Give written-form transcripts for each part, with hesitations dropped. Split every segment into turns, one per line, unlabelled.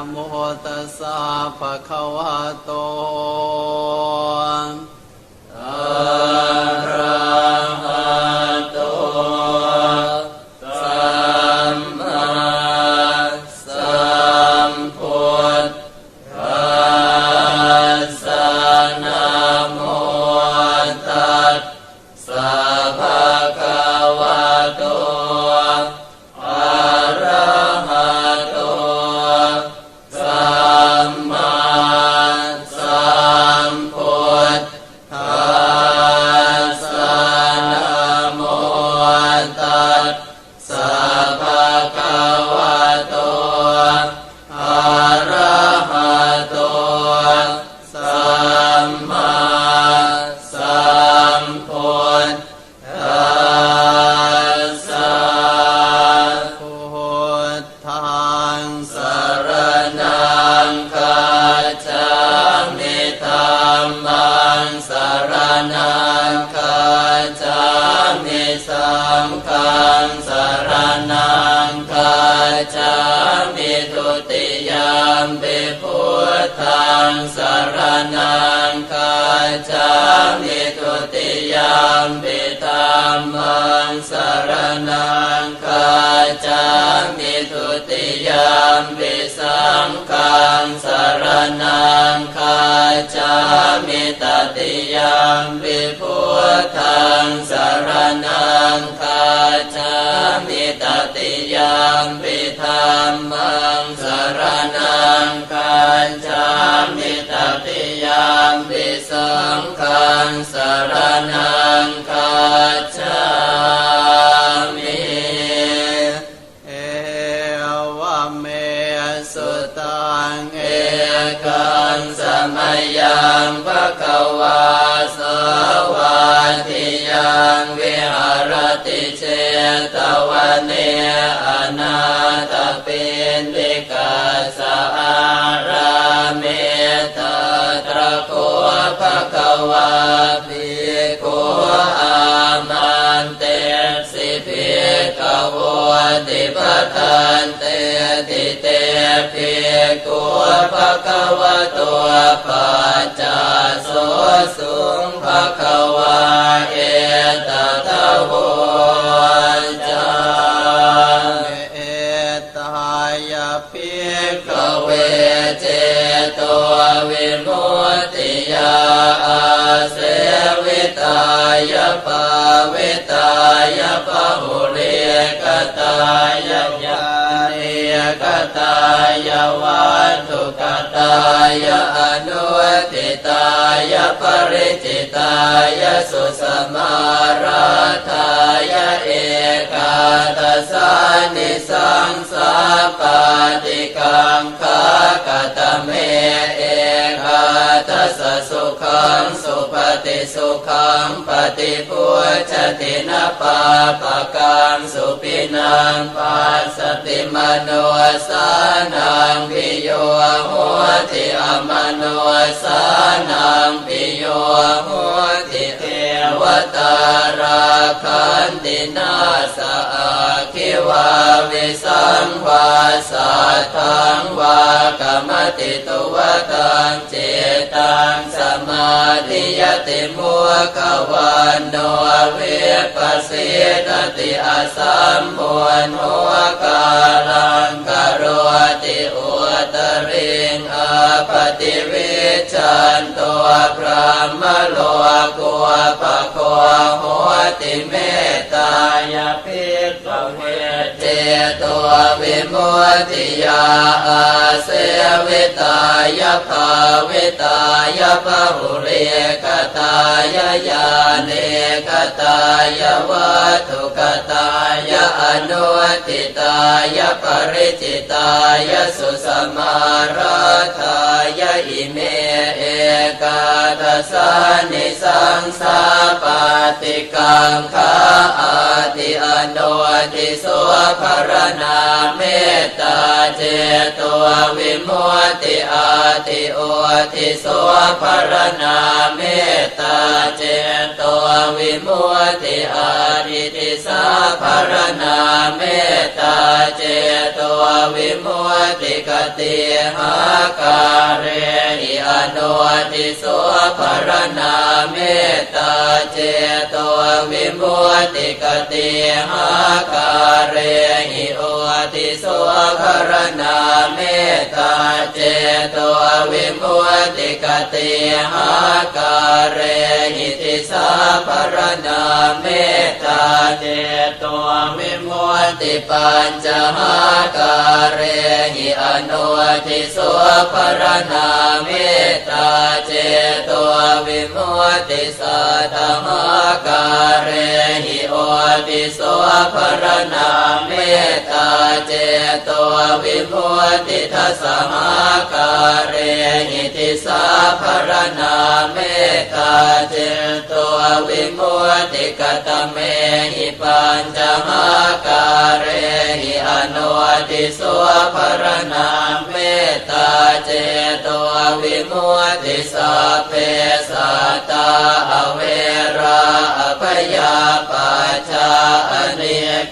โมตัสสะภะคะวะโตอะระหะโตสัมมาสัมพุทธัสสะนะโมตัสสะภะคะวะโตอะระหะโตสัมมาสัมพุทธัสสะนะโมตัสสะภะคะวะโตอะระหะโตสัมมาสัมพุทธัสสะพุทธังสรณังคัจฉามิธัมมังสรณังคัจฉามิสังฆังสรณังคัจฉามิทุติยมปิพุทธังสรณังคัจฉามิทุติยมปิธัมมังสรณังคัจฉามิทุติยมปิสังฆังสรณังคัจฉามิตติยมปิพุทธังสรณังคัจฉามิตติยมปิธัมมังสรณังคัจฉามิตติยมปิสังฆังสรณังคัจฉามิเอวเมสุตังเอกังสมัยยังภควาสวัสดิยังวิหารติเจตวันเนอนาถปิณฑิกาสอาราเมตตระโคภควาภิกขุอามันเตสิภิกขโวติปทันเตติเตภิกขุภควโตปัจจาโสสุงภควาเอตตะโวจาเอตายาภิกขเวเจโตวิมุตติยาอาเสวิตายาภาเวตายาภหุเรกตายาญาเนกตายาวัตถุกตายาอนุทิตายาปริจิตายาสุสมาราธายาเอกาทัสสานิสังสาปาติกังคากตเมเอกาทัสสะสุขังสุปฏิสุขังปฏิพุชตินะปาปะกังสุปินังปัสสติมโนสานังปิโยโหติอมโนสานังปิโยโหติเทวตาราคันตินาสะอาคิวาวิสังวาสัทธังวากรรมติตุวตังเจตังสมาธิยติมุขวันโนเวปัสสิตติอาสัมโมโนกาลังกโรติอุตริงอาปฏิวิชันตัวพระมโลกุปะโคโหติเมตตายาภิกขเวเจโตวิมุตติยาอาเสวิตายาภาเวตายาภหุเรกตายาญาเนกตายาวัตถุกตายาอนุทิตายาปริจิตายาสุสมาราธายาอิเมเอ กาทัสสานิสังสาปาติกังขาอาติอโนติโสภรณาเมตตาเจโตวิมุตติอาติโอติโสภรณาเมตตาเจโตวิมุตติอาทิติสาภรณาเมตตาเจโตวิมุตติกติหาการเรหิอโนติโสภรณาเมตตาเจโตวิมุตติกติหาการเรหิโอติโสภรณาเมตตาเจโตวิมุตติกติหาการเรหิติสาภรณาเมตตาเจโตวิมุตติปัญจหาการเรหิอโนติโสภรณาเมตตาเจโตวิมุตติสัตตหาการเรหิโอติโสภรณาเมตตาเจโตวิมุตติทัสสหาการเรหิติสาภรณาเมตตาเจโตวิมุตติกตเมหิปัญจหาการเรหิอโนติโสภรณาเมตตาเจโตวิมุตติสัพเพสัตตาอเวราอภยาปัจจาอเน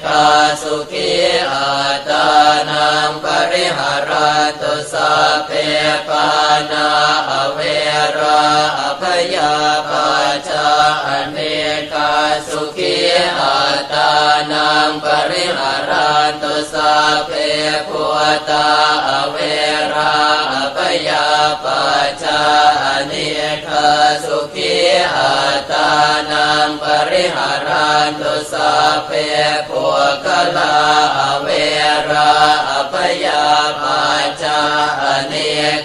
กาสุขีอัตานังปริหารันตุสัพเพปานาอเวราอภยาปัจจาอเนกาสุขีอัตานังปริหารันตุสัพเพพุทธาอเวราอภยาปัจจาอเนกาสุขีอัตานังปริหารันตุสัพเพปุคลาอเวราอภยาปัจจาอเน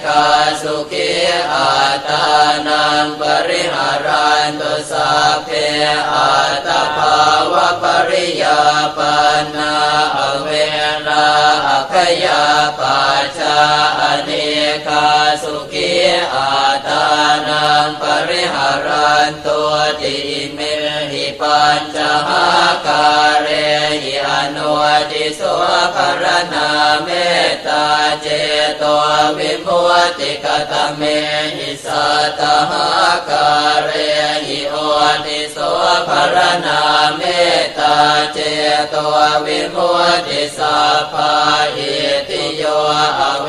กาสุขีอัตานังปริหารันตุสัพเพอัตตภาวะปริยาปันนาอเวราอภยาปัจจาอเนกาสุขีอัตานังปริหารันตุติเมหิปัญจหาการเรหิอโนติโสภรณาเมตตาเจโตวิมุตติกตเมหิสัตตหาการเรหิโอติโสภรณาเมตตาเจโตวิมุตติสัพพะอิติโยอเว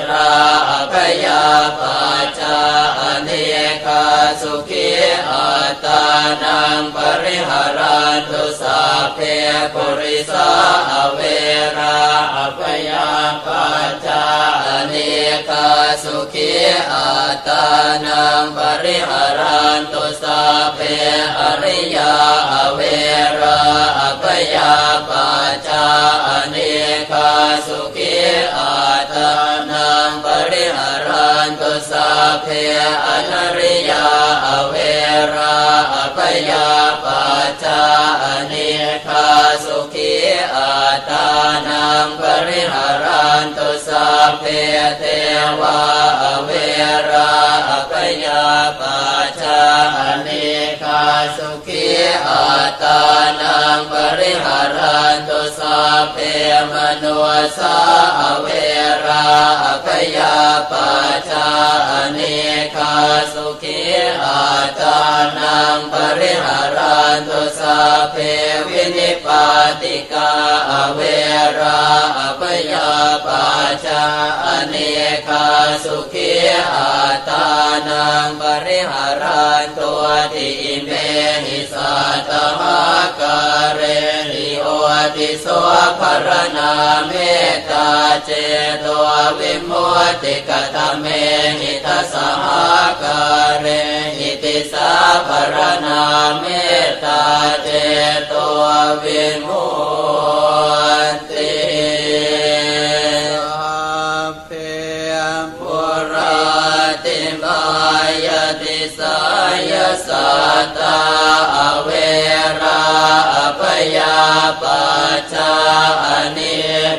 ราอภยาปัจจาอเนกาสุขีอัตานังปริหารันตุสัพเพปุริสาอเวราอภยาปัจจาอเนกาสุขีอัตานังปริหารันตุสัพเพอริยาอเวราอภยาปัจจาอเนกาสุขีอัตานังปริหารันตุสัพเพอนัริยาอเวราอภยาปัจจาอเนกาสุขีอัตานังปริหารันตุสัพเพเทวาอเวราอภยาปัจจาอเนกาสุขีอัตานังปริหารันตุสัพเพมโนสาอเวราอภยาปัจจาอเนกาสุขีอัตานังปริหารันตุสัพเพวินิปาติกาอเวราอภยาปัจจาอเนกาสุขีอัตานังปริหารันตุติเมหิสัตตหาการเรหิโอติโสภรณาเมตตาเจโตวิมุตติกตเมหิทัสสหาการเรหิติสาภรณาเมตตาเจโตวิมุตติเพปุราติมายติสายสัตตาอเวราอภยาปัจจาอเน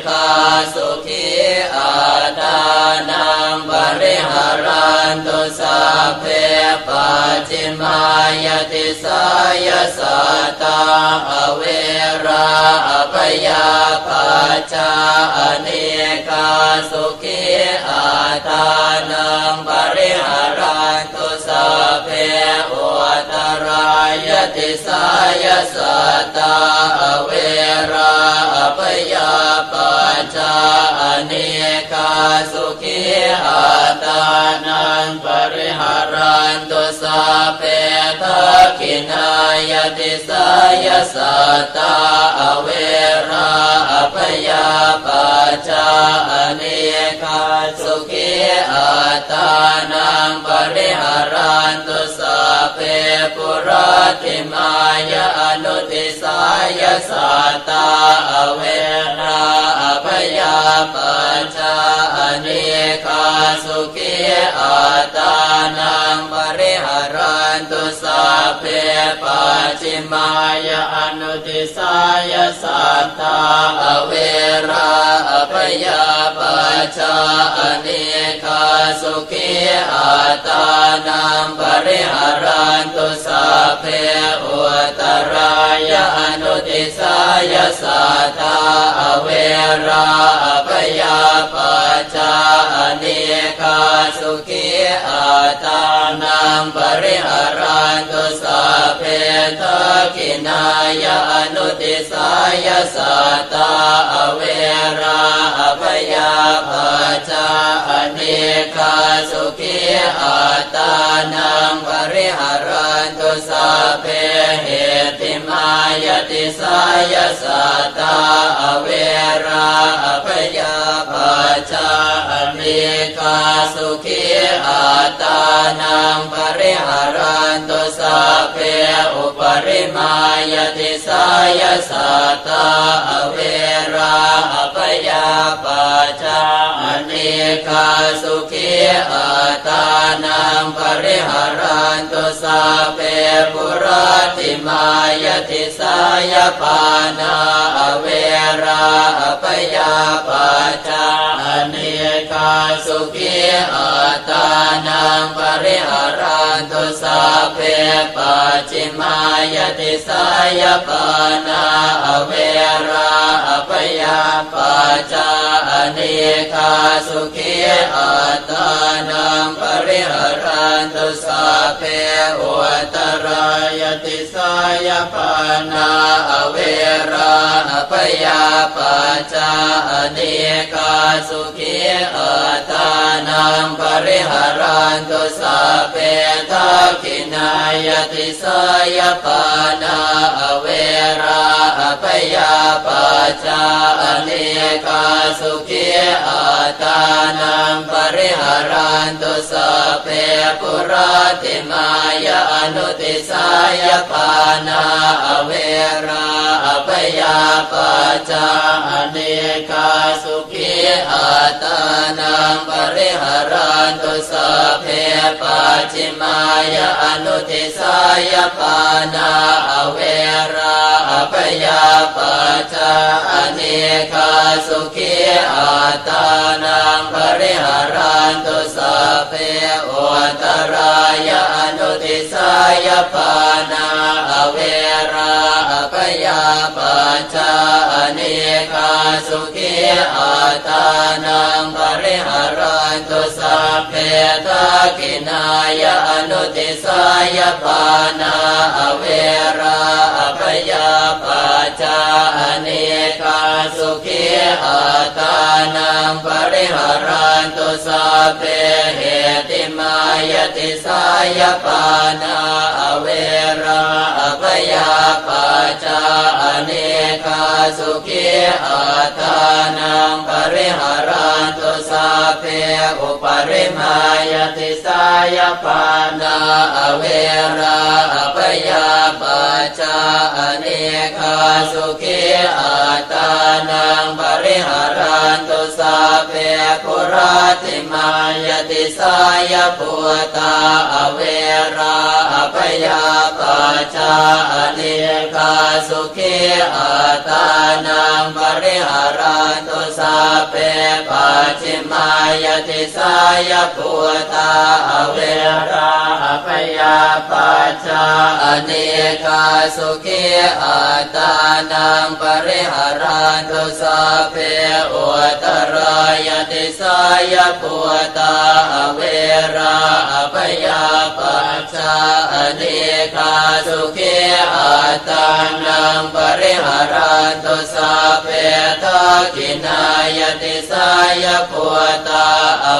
กาสุขีอัตานังปริหารันตุสั เพปัจจิมายติสายสัตตาอเวราอภยาปัจจาอเนกาสุขีอาทานังปริหารันตุสัพเพอุตรายติสายสัตตาอเวราอภยาปัจจาอเนกาสุขีอาทานังปริหารันตุสัพเพทักขินายติสายสัตตาอเวราอภยาปัจจาอเนกาสุขีอาทานังปริหารันตุสัพเพปุราติมายอนุติสายสัตตาอเวราอภยาปัจจาอเนกาสุขีอาทานังปริหารันตุสัพเพปัจจิมายอนุติสายสัตตาอเวราอภยาปัจจาอเนกาสุขีอาทานังปริหารันตุสัพเพอุตรายอนุติสายสัตตาอเวราอภยาปัจจาอเนกาสุขีอาทานังปริหารันตุสัพเพทักขินายอนุติสายสัตตาอเวราอภยาปัจจาอเนกาสุขีอาทานังปริหารันตุสัพเพเหติมายติสายสัตตาอเวราอภยาปัจจาอเนกาสุขีอาทานังปริหารันตุสัพเพอุปริมายติสายสัตตาอเวราอภยาปัจจาอเนกาสุขีอาทานังปริหารันตุสัพเพปุราติมายติสายปานาอเวราอภยาปัจจาอเนกาสุขีอาทานังปริหารันตุสัพเพปัจจิมายติสายปานาอเวราอภยาปัจจาอเนกาสุขีอาทานังปริหารันตุสัพเพอุตรายติสายปานาอเวราอภยาปัจจาอเนกาสุขีอาทานังปริหารันตุสัพเพทักขินายติสายปานาอเวราอภยาปัจจาอเนกาสุขีอาทานังปริหารันตุสัพเพปุราติมายอนุติสายปานาอเวราอภยาปัจจาอเนกาสุขีอาทานังปริหารันตุสัพเพปัจจิมายอนุติสายปานาอเวราอภยาปัจจาอเนกาสุขีอาทานังปริหารันตุสัพเพอุตรายอนุติสายปานาอเวราอภยาปัจจาอเนกาสุขีอาทานังปริหารันตุสัพเพทักขินายอนุติสายปานาอเวราอภยาปัจจาอเนกาสุขีอาทานังปริหารันตุสัพเพเหติมายติสายปานาอเวราอภยาปัจจาอเนกาสุขีอาทานังปริหารันตุสัพเพอุปริมายติสายปานาอเวราอภยาปัจจาอเนกาสุขีอาทานังปริหารันตุสัพเพปุราติมายติสายปุตาอเวราอภยาปัจจาอเนกาสุขีอาทานังปริหารันตุสัพเพปัจจิมายติสายปุตาอเวรา ยาปัจจาอเนกาสุขีอัตานังปริหารันตุสัพเพอุตรายติสายปุตตาเวราอภยาปัจจาอเนกาสุขีอัตานังปริหารันตุสัพเพทักขินายติสายปุตตา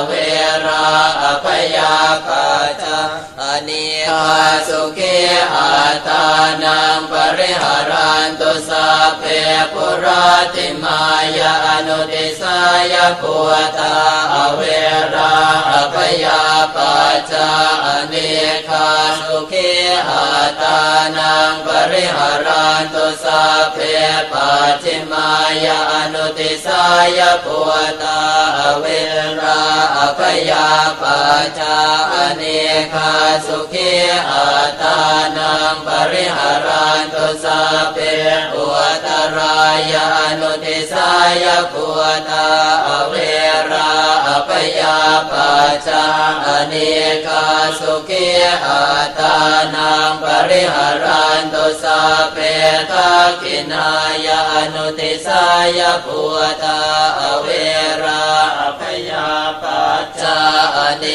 เวราอภยาปัจจาอเนกาสุขีอัตานังปริหารันตุสัพเพปุราติมายาอนุติสายปุตตาเวราอภยาปัจจาอเนกาสุขีอัตานังปริหารันตุสัพเพปัจฉิมายาอนุติสายปุตตาเวราอภยาปัจจาอเนกาสุขีอัตานังปริหารันตุสัพเพอุตรายานุติสายปุตตาเวราอภยาปัจจาอเนกาสุขีอัตานังปริหารันตุสัพเพทักขินายานุติสายปุตตาเวราอภยาปัจจาอเน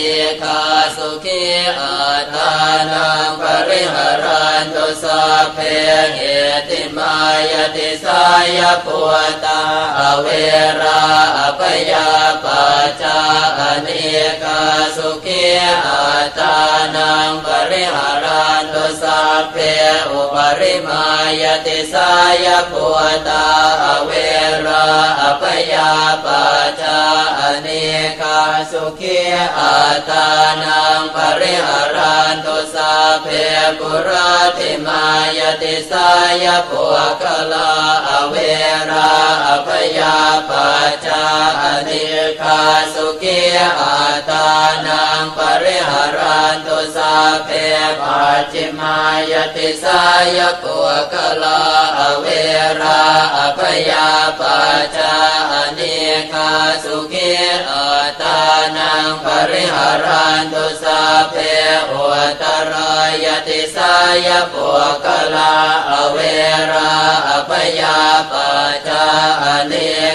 กาสุขีอัตานังปริหารันตุสัพเพเหติมายติสายปุตตาเวราอภยาปัจจาอเนกาสุขีอัตานังปริหารันตุสัพเพอุปริมายติสายปุตตาเวราอภยาปัจจาอเนกาสุขีอัตานังปริหารันตุสัพเพปุราติมายติสายปุคลาเวราอภยาปัจจาอเนกาสุขีอัตานังปริหารันตุสัพเพปัจฉิมายติสายปุคลาเวราอภยาปัจจาอเนกาสุขีอัตานังปริหารันตุสัพเพอุตรายติสายปุคลาเวราอภยาปัจจาอเน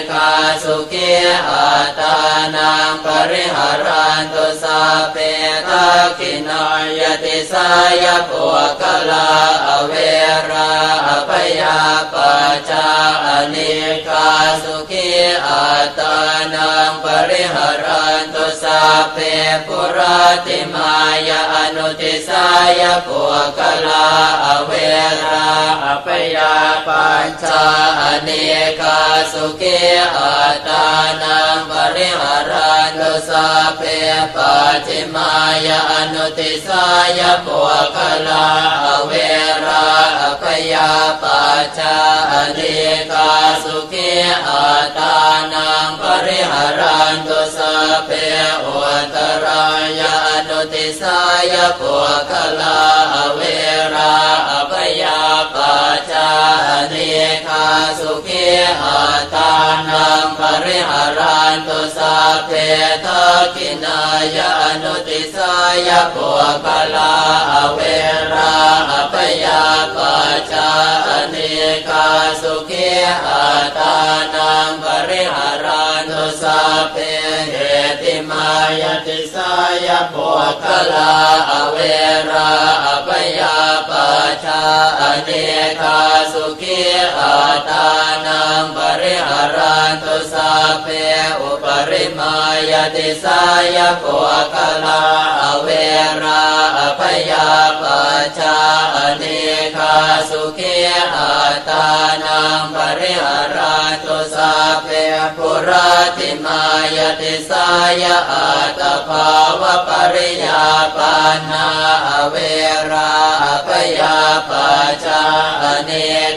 กาสุขีอัตานังปริหารันตุสัพเพทักขินายติสายปุคลาเวราอภยาปัจจาอเนกาสุขีอัตานังปริหารันตุสัพเพปุราติมายาอนุติสายปุคลาเวราอภยาปัจจาอเนกาสุขีอัตานังปริหารันตุสัพเพปัจฉิมายาอนุติสายปุคลาเวราอภยาปัจจาอเนกาสุขีอัตานังปริหารันตุสัพเพอุตรายานุติสายปุคลาเวราอภยาปัจจาอเนกาสุขีอัตานังปริหารันตุสัพเพทักขินายานุติสายปุคลาเวราอภยาปัจจาอเนกาสุขีอัตานังปริหารันตุสัพเพเหติมายติสายปุคลาเวราอภยาปัจจาอเนกาสุขีอัตานังปริหารันตุสัพเพอุปริมายติสายปุคลาเวราอภยาปัจจาอเนกาสุขีอัตานังปริหารันตุสัพเพปุราติมายติสายอัตภาวะปริยาปันนาเวราอภยาปัจจาอเน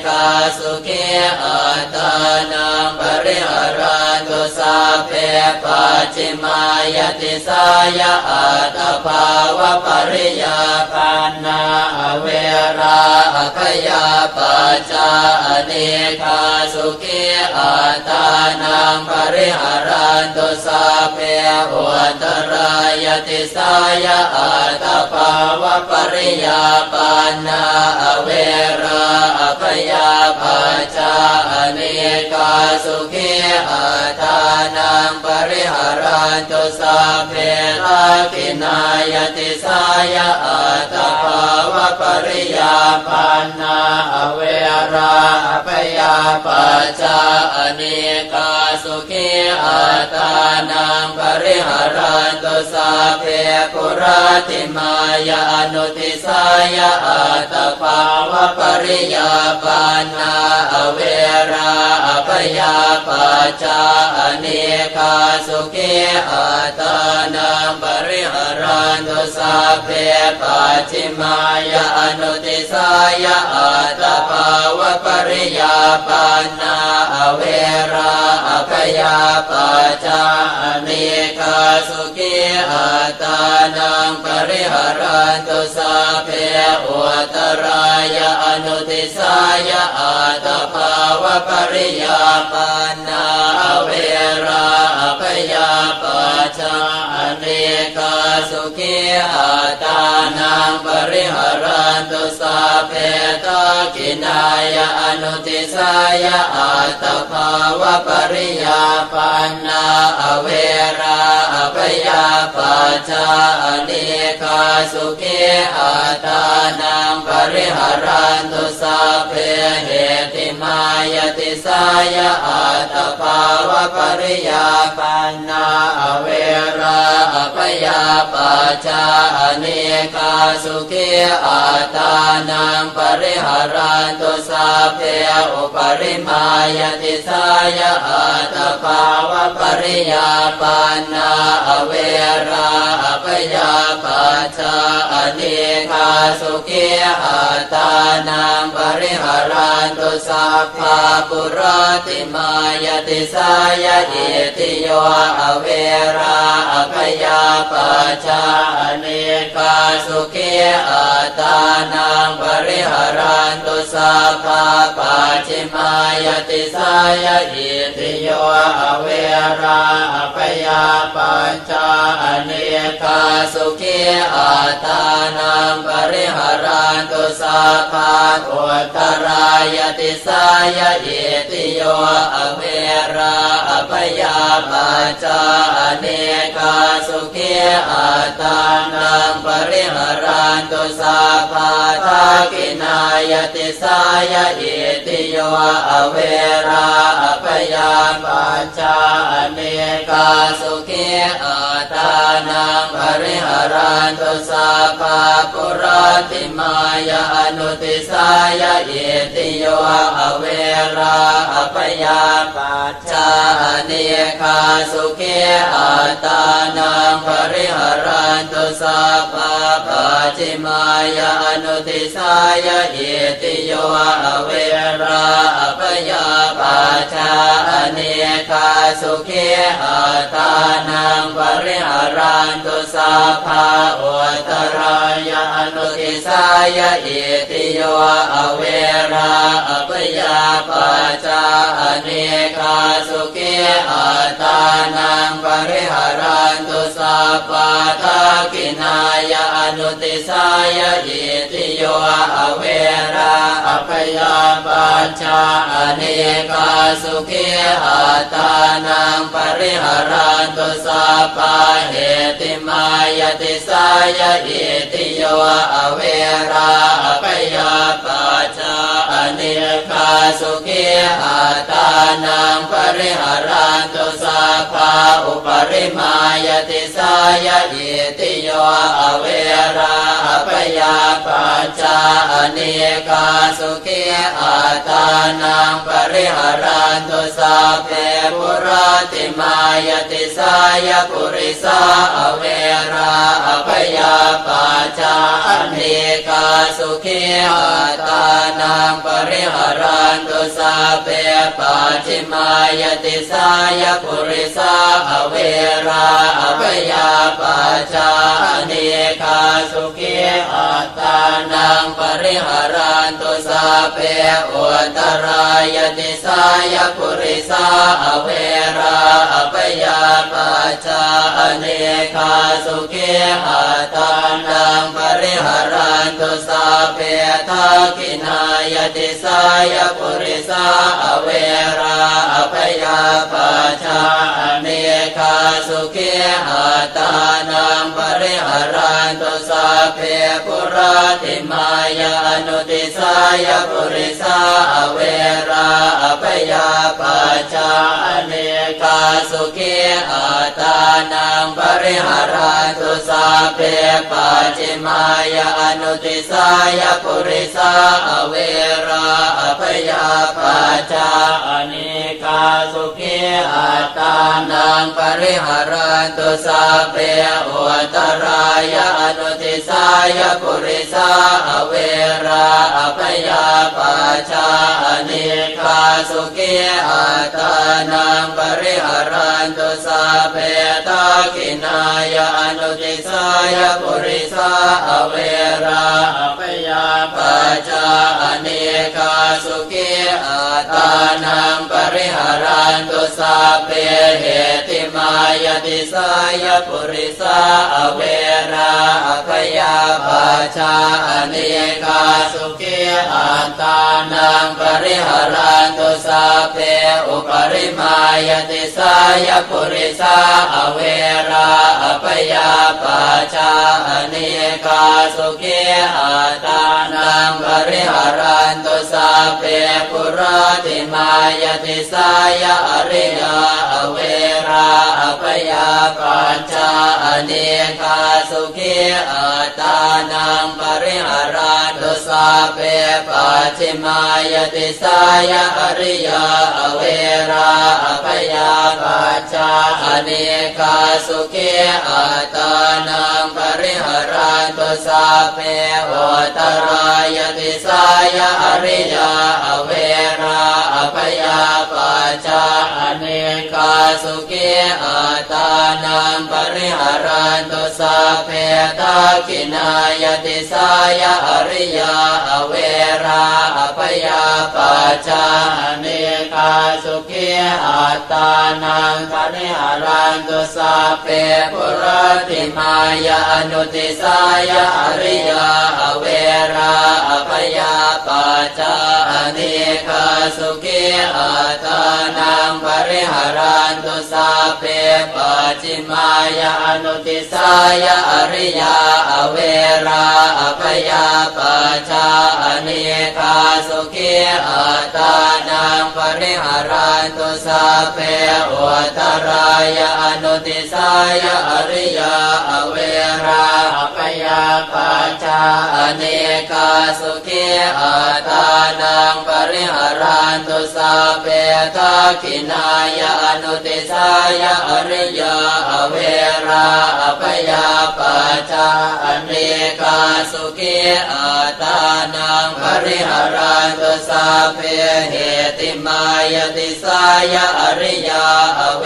กาสุขีอัตานังปริหารันตุสัพเพปัจฉิมายติสายอัตภาวะปริยาปันนาเวราอภยาปัจจาอเนกาสุขีอัตานังปริหารันตุสัพเพอุตรายติสายอัตภาวะ ปริยาปานาอเวราอภยาปาจาอเนกาสุขีอาทานังปริหารันตุสัพเพราคินายติสายะอัตตภาวะปริยาปานาอเวราอภยาปาจาอเนกาสุขีอาทานังปริหารันตุสัพเพปุราติมายานุติสายะอัตตภาวะปริยาปานาอเวราอภยาปาจาอเนกาสุขีอาทานังปริหารันตุสัพเพปัจฉิมายานุติสายะอัตตภาวะปริยาปานาอเวราอภยาปาจาอเนกาสุขีอาทานังปริหารันตุสัพเพอุตรายานุติสายะอัตตภาวะปริยาปานาอเวราอภยาปาจาอเนกาสุขีอาทานังปริหารันตุสัพเพทักขินายานุติสายะอัตตภาวะปริยาปานาอเวราอภยาปาจาอเนกาสุขีอาทานังปริหารันตุสัพเพเหติมายติสายะอัตตภาวะปริยาปานาอเวราอภยาปาจาอเนกาสุขีอาทานังปริหารันตุสัพเพอุปริมายติสายะอัตตภาวะปริยาปานาอเวราอภยาปาจาอเนกาสุขีอาทานังปริหารันตุสัพพะปุราติมายติสายะอิติโยอเวราอภยาปาจาอเนกาสุขีอาทานังปริหารันตุสัพพะปัจฉิมายติสายะอิติโยอเวราอภยาปาจาอเนกาสุขีอาทานังปริหารันตุสัพพะอุตรายติสายะอิติโยอเวราอภยาปาจาอเนกาสุขีอาทานังปริหารันตุสัพพะทักขินายติสายะอิติโยอเวราอภยาปาจาอเนกาสุขีอาทานังปริหารันตุสัพพะปุราติมายานุติสายะอิติโยอเวราอภยาปาจาอเนกาสุขีอาทานังปริหารันตุสัพพะปัจฉิมายานุติสายะอิติโยอเวราอภยาปาจาอเนกาสุขีอาทานังปริหารันตุสัพพะอุตรายานุติสายะอิติโยอเวราอภยาปาจาอเนกาสุขีอาทานังปริหารันตุสัพพะทักขินายานุติสายะอิติโยอเวราอภยาปาจาอเนกาสุขีอาทานังปริหารันตุสัพพะเหติมายติสายะอิติโยอเวราอภยาปาจาอเนกาสุขีอาทานังปริหารันตุสัพพะอุปริมายติสายะอิติโยอเวราอภยาปาจาอเนกาสุขีอาทานังปริหารันตุสัพเพปุราติมายติสายะปุริสาอเวราอภยาปาจาอเนกาสุขีอาทานังปริหารันตุสัพเพปัจฉิมายติสายะปุริสาอเวราอภยาปาจาอเนกาสุขีอาทานังปริหารันตุสัพเพอุตรายติสายะปุริสาอเวราอภยาปาจาอเนกาสุขีอาทานังปริหารั กินายติสายปุริสาอเวราอภยาปัจจาอเนกาสุขีอัตตานังปริหารันตุสัพเพปุราติมายานุติสายปุริสาอเวราอภยาปัจจาอเนกาสุขีอัตตานังปริหารันตุสัพเพปัจจิมายานุติสายปุริสาอเวราอภยาปัจจาอเนกาสุขีอัตตานังปริหารันตุสัพเพอุตรายานุติสายปุริสาอเวราอภยาปัจจาอเนกาสุขีอัตตานังปริหารันตุสัพเพทักขินายานุติสายปุริสาอเวราอภยาปัจจาอเนกาสุขีอัตตานังปริหารันตุสัพเพเหติมายติสายปุริสาอเวราอภยาปัจจาอเนกาสุขีอัตตานังปริหารันตุสัพเพอุปริมายติสายปุริสาอเวราอภยาปัจจาอเนกาสุขีอัตตานังปริหารันตุสัพเพปุราติมายติสายอริยาอเวราอภยาปัจจาอเนกาสุขีอัตตานังปริหารันตุสัพเพปัจฉิมายติสายอริยาอเวราอภยาปัจจาอเนกาสุขีอัตตานังปริหารันตุสัพเพโอตรายติสายอริยาอเวราอภยาปัจจาอเนกาสุขีอัตตานังปริหารันตุสัพเพทักขินายติสายอริยาอเวราอภยาปัจจาอเนกาสุขีอัตตานังปริหารันตุสัพเพปุราติมายานุติสายอริยาอเวราอภยาปัจจาอเนกาสุขีอัตตานังปริหารันตุสัพเพปัจฉิมายานุติสายอริยาอเวราอภยาปัจจาอเนกาสุขีอัตตานังปริหารันตุสัพเพอุตรายานุติสายอริยาอเวราอภยาปัจจาอเนกาสุขีอัตตานังปริหารันตุสัพเพทักขินายานุติสายอริยาอเวราอภยาปัจจาอเนกาสุขีอัตตานังปริหารันตุสัพเพเหติมายติสายอริยาอเว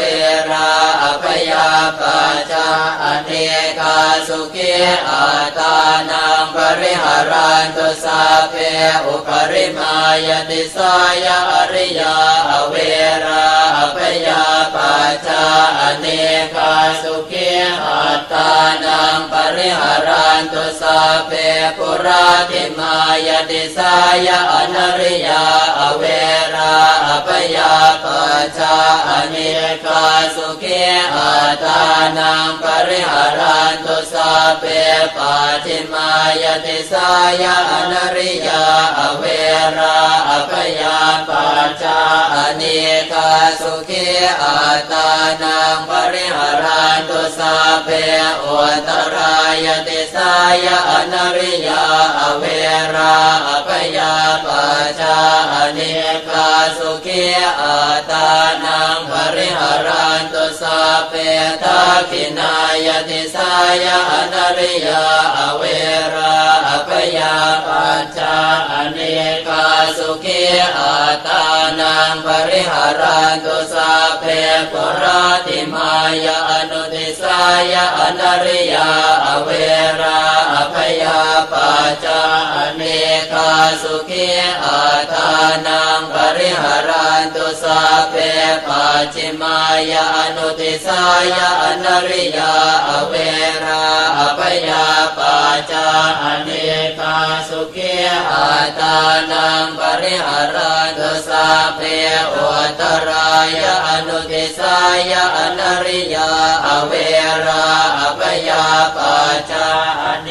ราอภยาปัจจาอเนกาสุขีอัตตานังปริหารันตุสัพเพอุปริมายติสายอริยาอเวราอภยาปัจจาอเนกาสุขีอัตตานังปริหารันตุสัพเพปุราติมายติสายอนริยาอเวราอภยาปัจจาอเนกาสุขีอัตตานังปริหารันตุสัพเพปัจฉิมายติสายอนริยาอเวราอภยาปัจจาอเนกาสุขีอัตตานังปริหารันตุสัพเพอุตรายติสายอนริยาอเวราอภยาปัจจาอเนกาสุขีอัตตานังปริหารันตุสัพเพทักขินายติสายอนริยาอเวราอภยาปัจจาอเนกาสุขีอัตตานังปริหารันตุสัพเพปุราติมายานุติสายอนริยาอเวราอภยาปัจจาอเนกาสุขีอัตตานังปริหารันตุสัพเพปัจฉิมายานุติสายอนริยาอเวราอภยาปัจจาอเนกา สุขีอัตานังปริหารันตุสัพเพอุตรายะอนุติสายะอนาริยาอเวราอภยาปัจจาอเน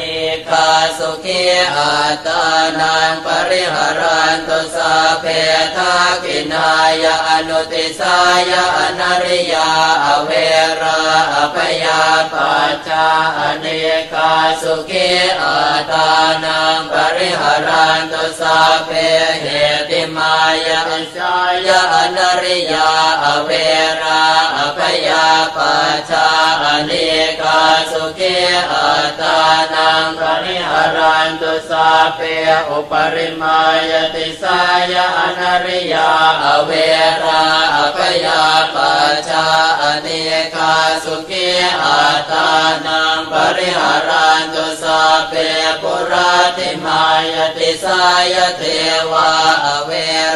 กาสุขีอัตานังปริหารันตุสัพเพทักขินายะอนุติสายะอนาริยาอเวราอภยาปัจจาอเนกาสุขีอัตานังปริหารันตุสัพเพเหติมายะสายะอนาริยาอเวราอภยาปัจจาอเนกาสุขีอัตานังปริหารันตุสัพเพอุปริมายติสายะอนาริยาอเวราอภยาปัจจาอเนกาสุขีอัตานังปริหารันตุสัพเพปุราติมายติสายะเทวาอเว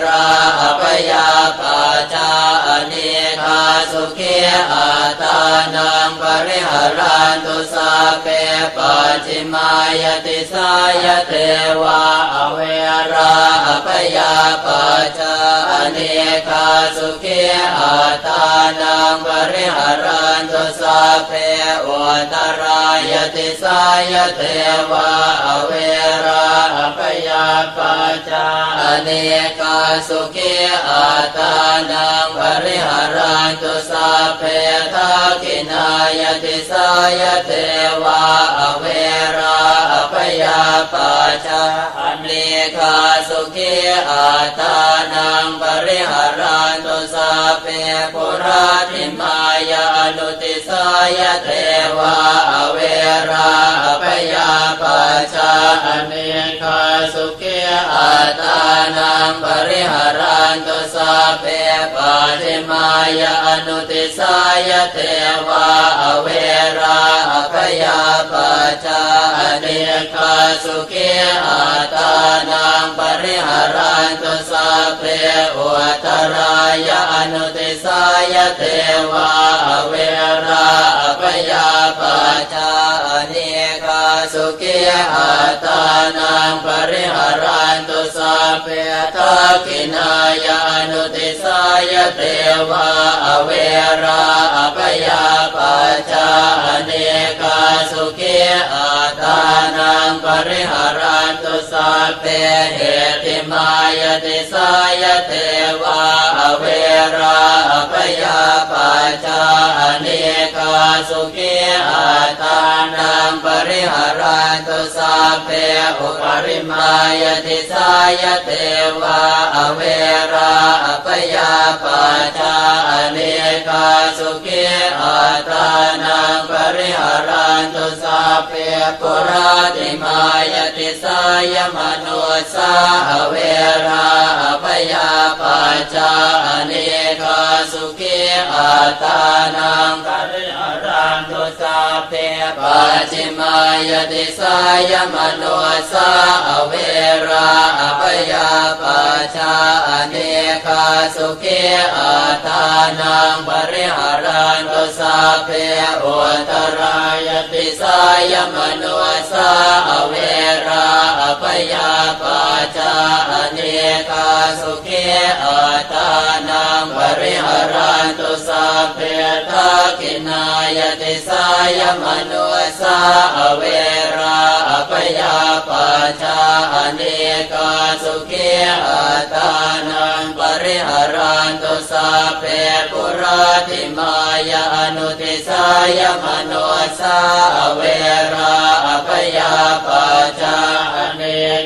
ราอภยาปัจจาอเนกาสุขีอัตานังปริหารันตุสัพเพปัจฉิมายติสายะเทวาอเวราอภยาปัจจาอเนกาสุขีอัตานังปริหารันตุสัพเพอุตรายติสายะเทวาอเวราอภยาปัจจาอเนกาสุขีอัตานังปริหารันตุสัพเพทักขินายติสายะเทวาอเวราอภยาปัจจาอเนกาสุขีอัตานังปริหารันตุสัพเพปุราติมายะอนุติสายะเทวาอเวราอภยาปัจจาอเนกาสุขีอัตานังปริหารันตุสัพเพปัจฉิมายะอนุติสายะเทวาอเวราอภยาปัจจาอเนกาสุขีอัตานังปริหารันตุสัพเพอุตรายะอนุติสายะเทวาอเวราอภยาปัจจาอเนกาสุขีอัตานังปริหารันตุสัพเพทักขินายะอนุติสายะเทวาอเวราอภยาปัจจาอเนกาสุขีอัตานังปริหารันตุสัพเพเหติมายติสายะเทวาอเวราอภยาปัจจาอเนกาสุขีอัตานังปริหารันตุสัพเพอุปริมายติสายะเทวาอเวราอภยาปัจจาอเนกาสุขีอัตานังปริหารันตุสัพเพปุราติมายติสายะมโนสาอเวราอภยาปัจจาอเนกาสุขีอัตานังปริหารันตุสัพเพปัจฉิมายติสายะมโนสาอเวราอภยาปัจจาอเนกาสุขีอัตานังปริหารันตุสัพเพอุตรายติสายะมโนสาอเวราอภยาปัจจาอเนกาสุขีอัตานังปริหารันตุสัพเพทักขินายติสายะมโนสาอเวราอภยาปัจจาอเนกาสุขีอัตานังปริหารันตุสัพเพปุราติมายะอนุติสายะมโนสาอเวราอภยาปัจจาอเน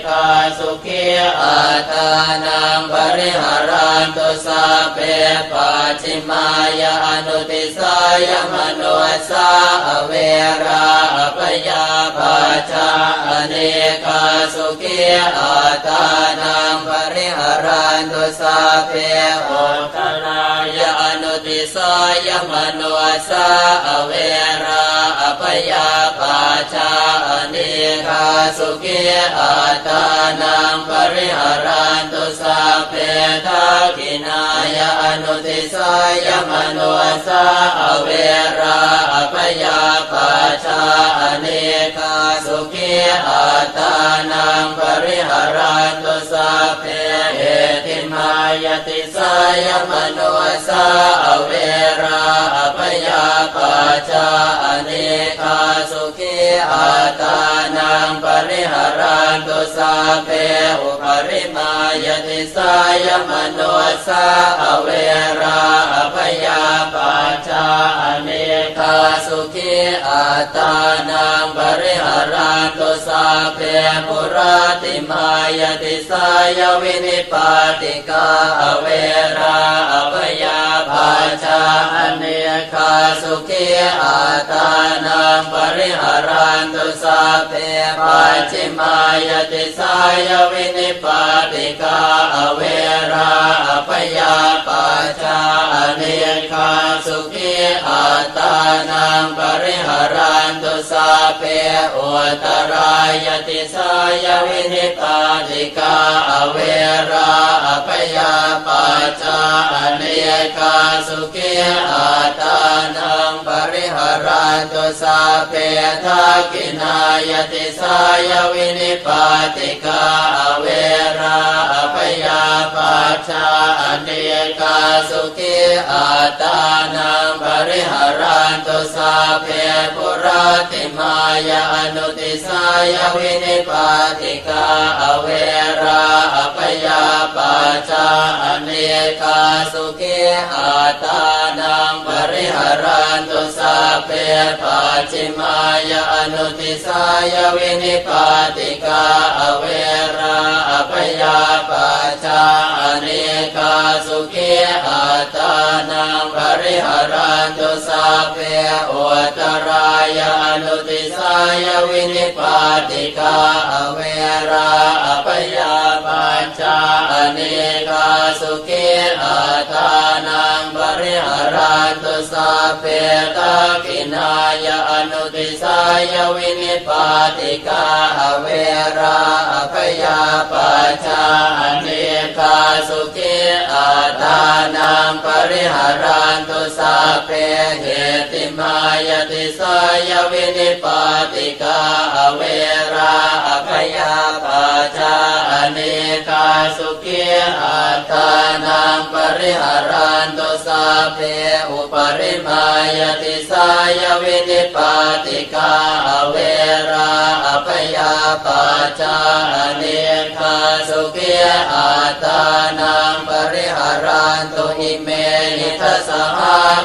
กาสุขีอัตานังปริหารันตุสัพเพปัจฉิมายะอนุติสายะมโนสาอเวราอภยาปัจจาอเนกาสุขีอัตานังปริหารันตุสัพเพอุตรายะอนุติสายะมโนสาอเวราอภยาปัจจาอเนกาสุขีอัตานังปริหารันตุสัพเพทักขินายะอนุติสายะมโนสาอเวราอภยาปัจจาอเนกาสุขีอัตา นังปริหารันตุสัพเพเหติมายติสายมโนสาอเวราอภยาปัจจาอเนกาสุขีอาตานังปริหารันตุสัพเพอุปริมายติสายมโนสาอเวราอภยาปัจจาอเนกาสุขีอาตานังปริหารันตุสัพเพปุราติมายติสายวินิปาติกาอเวราอภยาปัจจาอเนกาสุขีอาตานังปริหารันตุสัพเพปัจฉิมายติสายวินิปาติกาอเวราอภยาปัจจาอเนกาสุขีอาตานังปริหารันตุสัพเพอุตรายติสายวินิปาติกาอเวราอภยาปัจจาอเนกาสุขีอาตานังปริหารันตุสัพเพทักขินายติสายวินิปาติกาอเวราอภยาปัจจาอเนกาสุขีอาตานังปริหารันตุสัพเพปุราติมายาอนุติสายวินิปาติกาอเวราอภยาปัจจาอเนกาสุขีอาตานังปริหารันตุสัพเพปัจฉิมายาอนุติสายวินิปาติกาอเวราอภยาปัจจาอเนกาสุขีอาตานังปริหารันตุสัพเพอุตรายานุติสายวินิปาติกาอเวราอภยาปัจจาอเนกาสุขีอาตานังปริหารันตุสัพเพทักขินายาอนุติสายวินิปาติกาอเวราอภยาปัจจาอเนกาสุขีอาตานังปริหารันตุสัพเพเหติมายติสายวินิปาติกาอเวราอภยาปัจจาอเนกาสุขีอาตานังปริหารันตุสัพเพอุปริมายติสายวินิปาติกาอเวราอภยาปัจจาอเนกาสุขีอาตานังปริหารันตุอิเมหิทัสสห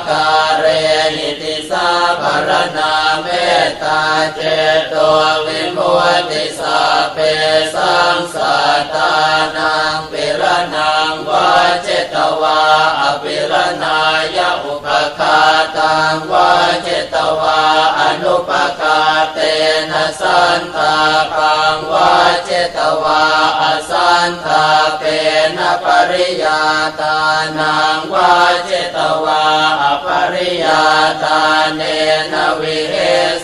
การเรหิติสาภรณาเมตตาเจโตวิมุตติสัพเพสังสัตตานังปิรนังวาเจตวาอปิรนายะอุปคาตังวาเจตวาอนุปคาเตนะสันตาปังวาเจตวาอสันตาเปนะปริยาตานังวาเจตวาอปริยาตาเนนะวิเห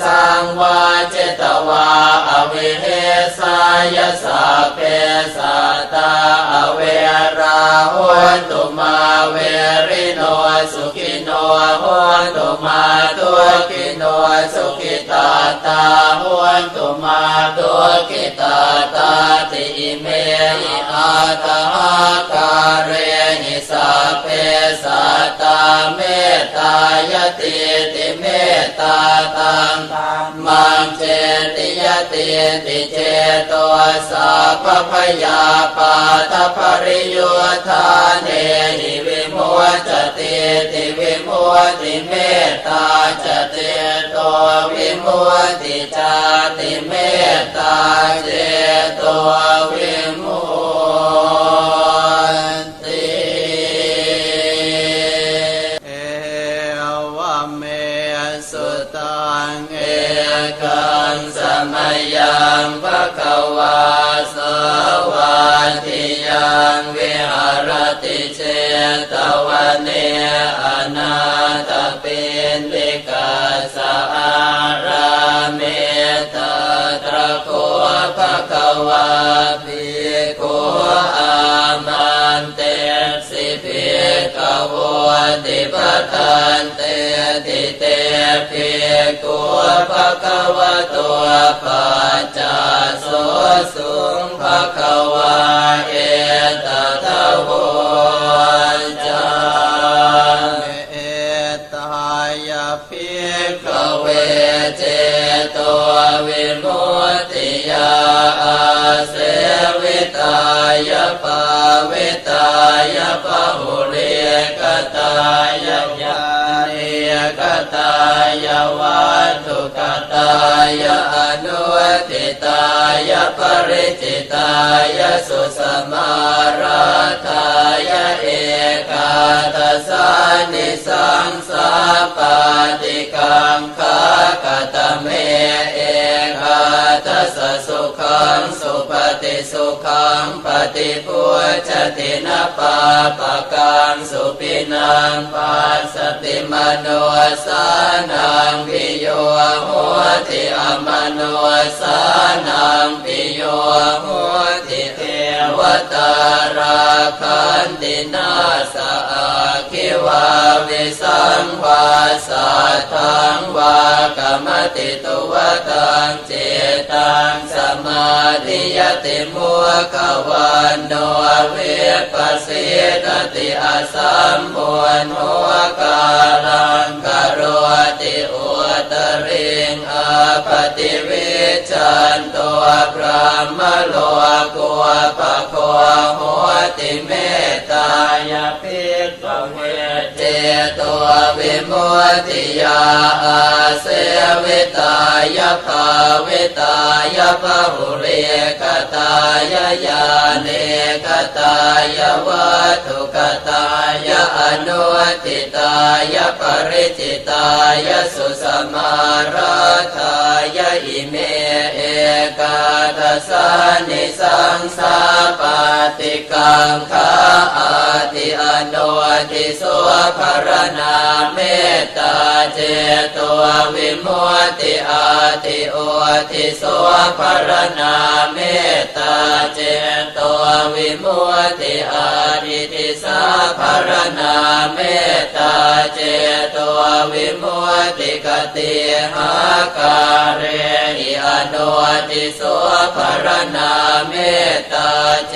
สังวาเจตวาอวิเหสายสัพเพสัตตาอเวราโหตุมาเวริโนสุขิโนโหตุมาตุกิโนสุขิตาตาโหตุมาตุกิตาตาติเมหิอาตาการเรหิสัพเพสัตตาเมตตายติติเมตตาตังมังเจติยติติเจโตสัพพยาปาทปริโยธาเนหิวิมุตติติวิมุตติเมตตาจเตโตวิมุตติจาติเมตตาเจโตวิมุตติเอวเมสุตังเอกังสมัยยังภควาสวัสดิยังวิหารติเจตวันเนอนาตปินวิกัสสะอาราเมตตระโคภควาภิกขุอามันเตสิภิกขวติปทันเตติเตภิกขุภควตัวปัจจโสส ายปาเวตายปะหุเรกตายญาเนกตายวัตถุกตายอนุทิตายปริจิตายสุสมาราธายเอกาทัสสานิสังสาปาติกังคากตเมเอกาทัสสะสุขังสุปฏิสุขังปฏิพุชตินะปาปะกังสุปินังปัสสติมโนสานังปิโยโหติอมโนสานังปิโยโหติเทวตาราคันตินาสะอาคิวาวิสังวาสัทธังวากรรมติตุวตังเจตังสมาธิยติมุขวันโนเวปัสสิตติอาสัมโพนโหกาลังกโรติอุตริงอาปฏิวิชันตัวพระมโลกุปะโคโหติเมตตายภิกขเวเจตัววิมุตติยาอาเสวิตายภาวิตายภาหุเรกตายญาเนกตายวัตถุกตายอนุทิตายปริจิตายสุสมาราธายอิเมเอกาทัสสานิสังสาปาติกังคาอาติอนุทิโสภรณาเมตตาเจตัววิมุตติอาติโอทิโสภรณาเมตตาเจตัววิมุตติอาทิติสาภรณาเมตตาเจตัววิมุตติกติหาการเรหิอนุทิโสภรณาเมตตาเจ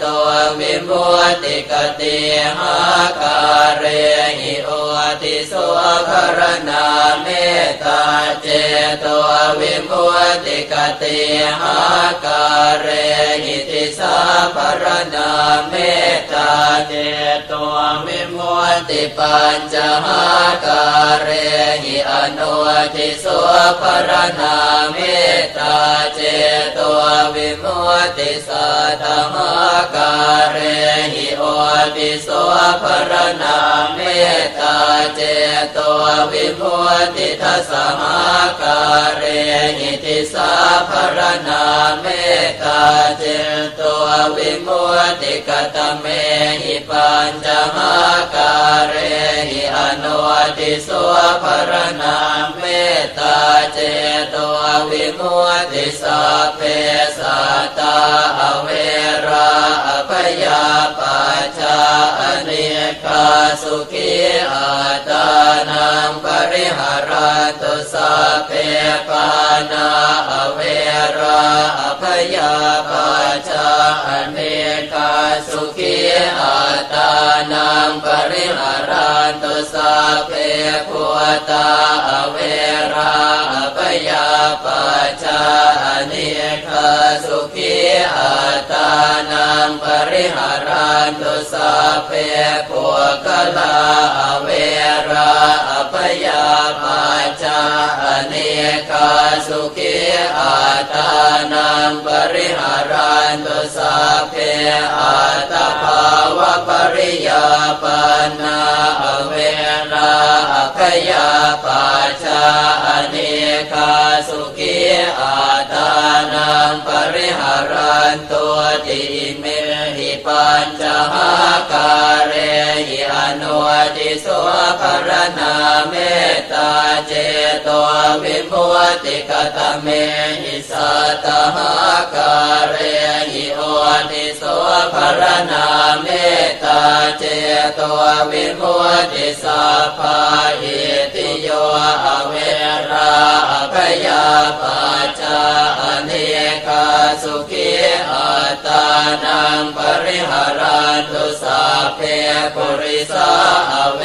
ตัววิมุตติกติหาการเรหิโอทิโสภรณาเมตตาเจตัววิมุตติกติหาการเรหิติสาภรณาเมตตาเจตัววิมุตติปัญจหาการเรหิอนุทิโสภรณาเมตตาเจตัววิมุตติสัทธหาการเรหิโอทิโสภรณาเมตตาเจตัววิมุตติทัสสหาการเรหิติสาภรณาเมตตาเจตัววิมุตติกตเมหิปัญจหาการเรหิอนุทิโสภรณาเมตตาเจตัววิมุตติสัพเพสัตตาอเวราอภยาปัจจาอเนกาสุขีอัตานังปริหารันตุสัพเพปานาอเวราอภยาปัจจาอเนกาสุขีอัตานังปริหารันตุสัพเพพุทธาอเวราอภยาปัจจาอเนกาสุขีอัตานังปริหารันตุสัพเพปุคลาอเวราอภยาปัจจาอเนกาสุขีอัตานังปริหารันตุสัพเพอัตตภาวะปริยาปันนาอเวราอภยาปัจจาอเนกาสุขีอัตานังปริหารันตุติเมหิปัญจหาการเรหิอนุทิโสภรณาเมตตาเจตัววิมุตติกตเมหิสัตตหาการเรหิโอทิโสภรณาเมตตาเจตัววิมุตติสัพพะอิติโยอเวราอภยาปัจจาอเนกาสุขีอัตานังปริหารันตุสัพเพปุริสาอเว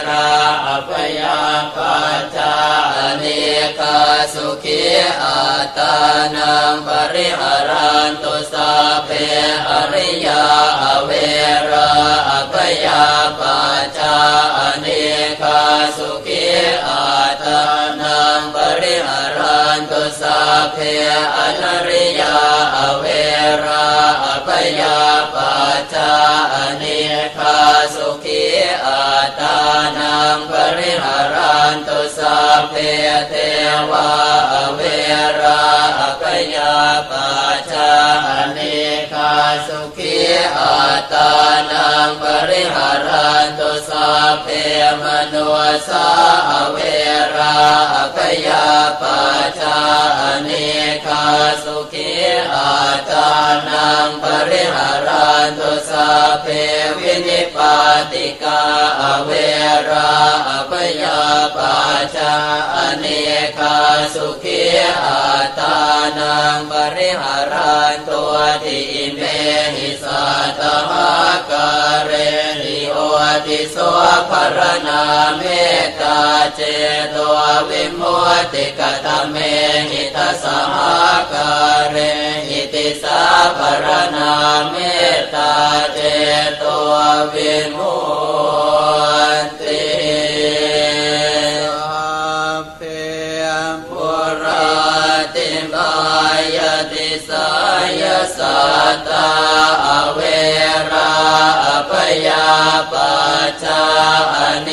ราอภยาปัจจาอเนกาสุขีอัตานังปริหารันตุสัพเพอริย อนุริยาอเวราอภยาปัจจาอเนคาสุขีอัตตานังปริหารันตุสัพเพเทวาอเวราอภยาปัจจาอเนคาสุขีอัตตานังปริหารันตุสัพเพมโนสาอเวราอภยาปัจจาอเนคาสุขีอัตตานังปริหารันตุสัพเพวินิปาติกาอเวราอภยาปัจจาอเนคาสุขีอัตตานังปริหารันตุทิอิเมหิสัตตมะการเรหิโอติโสภรณาเมตตาเจโตวิมุตติกตเมหิทัสสหการเรหิติสาภรณาเมตตาเจโตวิมุตติเพปุราติมายติสายสัตตาอเวราอภยาปัจจาอเน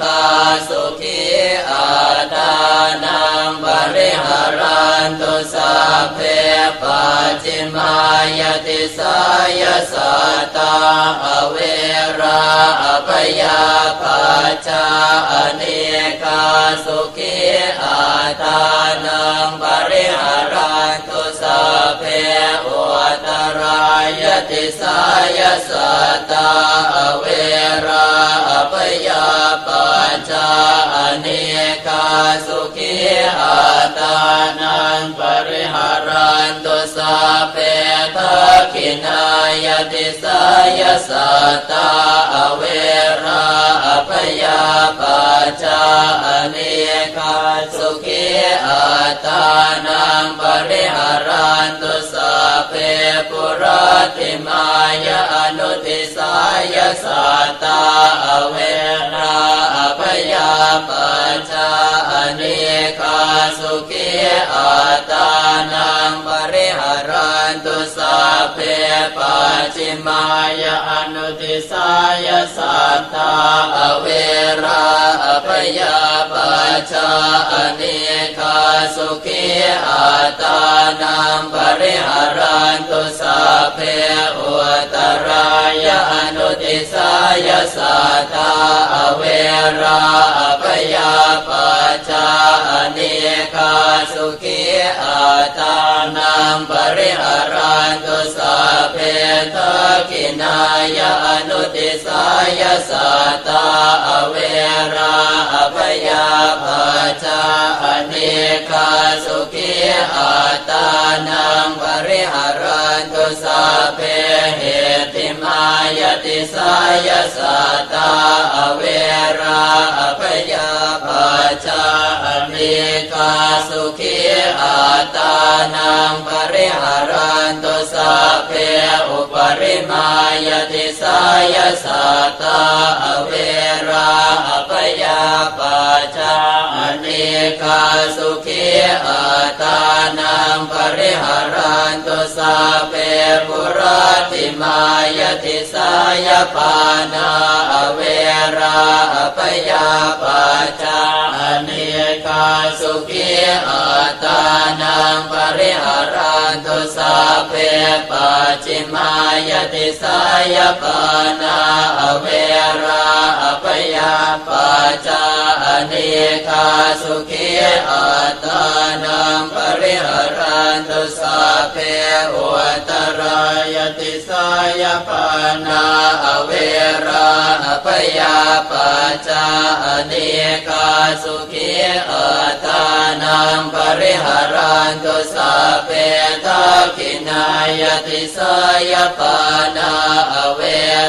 คาสุขีอัตตานังปริหารันตุสัพเพปัจจิมายติสายสัตตาอเวราอภยาปัจจาอเนคาสุขีอัตตานังปริหารันตุสัพเพอุตรายติสายสัตตาอเวราอภยาปัจจาอเนคาสุขีอัตตานังปริหารันตุสัพเพทักขินายติสายสัตตาอเวราอภยาปัจจาอเนคาสุขีอัตตานังปริหารันตุสัพเพปุราติมายอนุติสายสัตตาอเวราอภยาปัจจาอเนคาสุขีอัตตานังปริหารันตุสัพเพปัจจิมายอนุติสายสัตตาอเวราอภยาปัจจาอเนคาสุขีอัตตานังปริหารันตุสัพเพอุตรายอนุติสายสัตตาอเวราอภยาปัจจาอเนคาสุขีอัตตานังปริหารันตุสัพเพทักขินายอนุติสายสัตตาอเวราอภยาปัจจาอเนคาสุขีอัตตานังปริหารันตุสัพเพเหติมายติสายสัตตาอเวราอภยาปัจจาอเนคาสุขีอัตตานังปริหารันตุสัพเพอุปริมายติสายสัตตาอเวราอภยาปัจจาอเนคาสุขีอัตตานังปริหารันตุสัพเพปุราติมายติสายปานาอเวราอภยาปัจจาอเนคาสุขีอัตตานังปริหารันตุสัพเพปัจจิมายติสายปานาอเวราอภยาปัจจาอเนคาสุขีอัตตานังปริหารันตุสัพเพอุตรายติสายปานาอเวราอภยาปัจจาอเนคาสุขีอัตตานังปริหารันตุสัพเพทักขินายติสายปานาอเว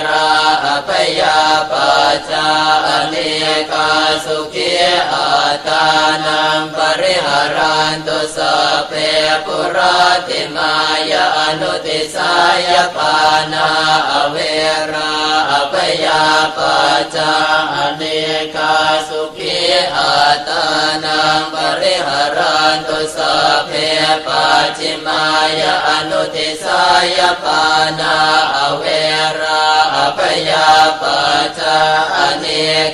ราอภ พยาปัจจาอเนกาสุขีอัตานังปริหารันตุสัพเพปุราติมายาอนุติสายปานาอเวราอภยาปัจจาอเนกาสุขีอัตานังปริหารันตุสัพเพปัจจิมายาอนุติสายปานาอเวราอภยาปัจจาอเน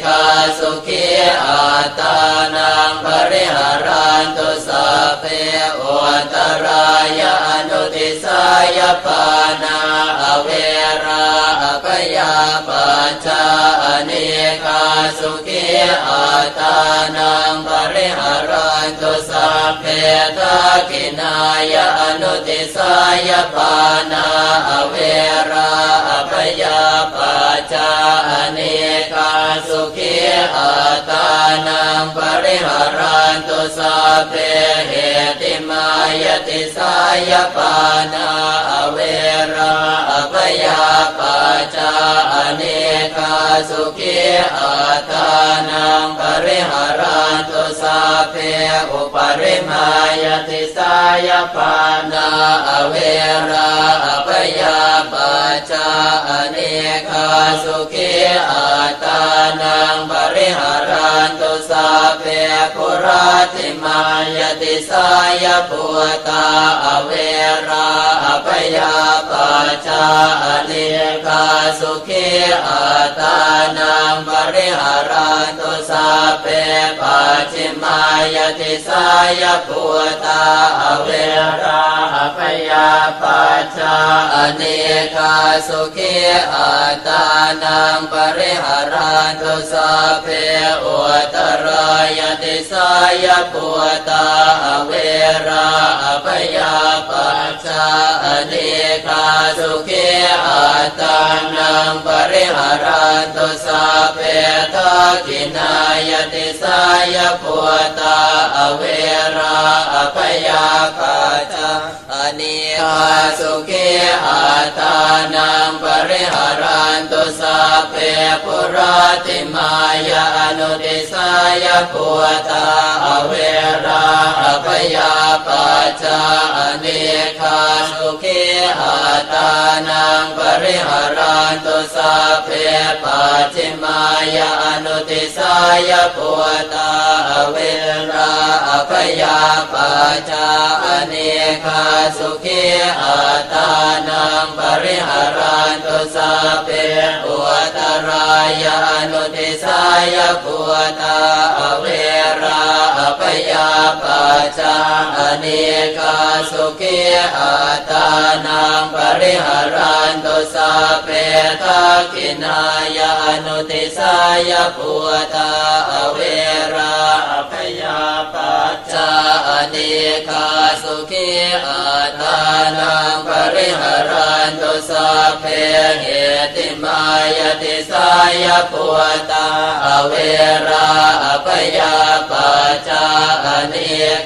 กาสุขีอัตานังปริหารันตุสัพเพอุตรายาอนุติสายปานาอเวราอภยาปัจจาอเนกาสุขีอัตานังปริหารันตุสัพเพทักขินายาอนุติสายปานาอเวราอภยาปัจจาอเนกาสุขีอัตานังปริหารันตุสัพเพเหติมายติสายปานาอเวราอภยาปัจจาอเนกาสุขีอัตานังปริหารันตุสัพเพอุปริมายติสายปานาอเวราอภยาปัจจาอเนกาสุขีอัตานังปริหารันตุสัพเพปุราติมายติสายปุตตาอเวราอภยาปัจจาอเนกาสุขีอัตานังปริหารันตุสัพเพปัจฉิมายติสายปุตตาอเวราอภยาปัจจาอเนกาสุขีอัตานังปริหารันตุสัพเพอุตรายติสายปุตตาอเวราอภยาปัจจาอเนกาสุขีอัตานังปริหารันตุสัพเพทักขินายติสายปุตตาอเวราอภยาปัจจาอเนกาสุขีอัตานังปริหารันตุสัพเพปุราติมายาอนุติสายปุตตาอเวราอภยาปัจจาอเนกาสุขีอัตานังปริหารันตุสัพเพปัจฉิมายาอนุติสายปุตตาอเวราอภยาปัจจาอเนกาสุขีอัตานังปริหารันตุสัพเพอุตรายาอนุติสายปุตตาอเวราอภยาปัจจาอเนกาสุขีอัตานังปริหารันตุสัพเพทักขินายาอนุติสายปุตตาอเวราอภยาปัจจาอเนกาสุขีอัตานังปริหารันตุสัพเพเหติมายติสายปุตตาอเวราอภยาปัจจาอเน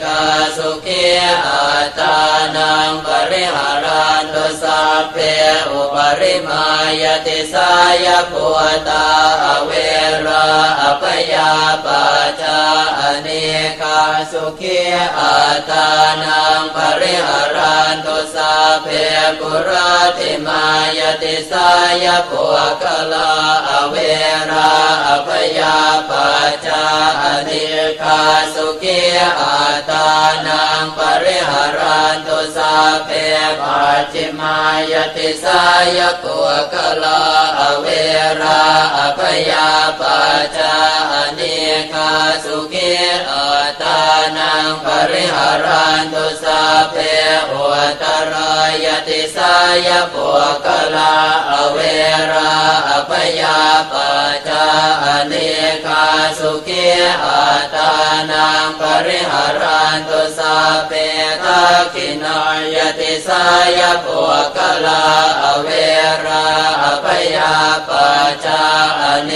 กาสุขีอัตานังปริหารันตุสัพเพอุปริมายติสายปุตตาอเวราอภยาปัจจาอเนกาสุขีอัตานังปริหารันตุสัพเพปุราติมายติสายปุคลาอเวราอภยาปัจจาอเนกาสุขีอัตานังปริหารันตุสัพเพปัจฉิมายติสายปุคลาอเวราอภยาปัจจาอเนกาสุขีอัตานังปริหารันตุสัพเพอุตรายติสายปุคลาอเวราอภยาปัจจาอเนกาสุขีอัตานังปริหารันตุสัพเพทักขินายติสายปุคลาอเวราอ พยาปัจจาอเน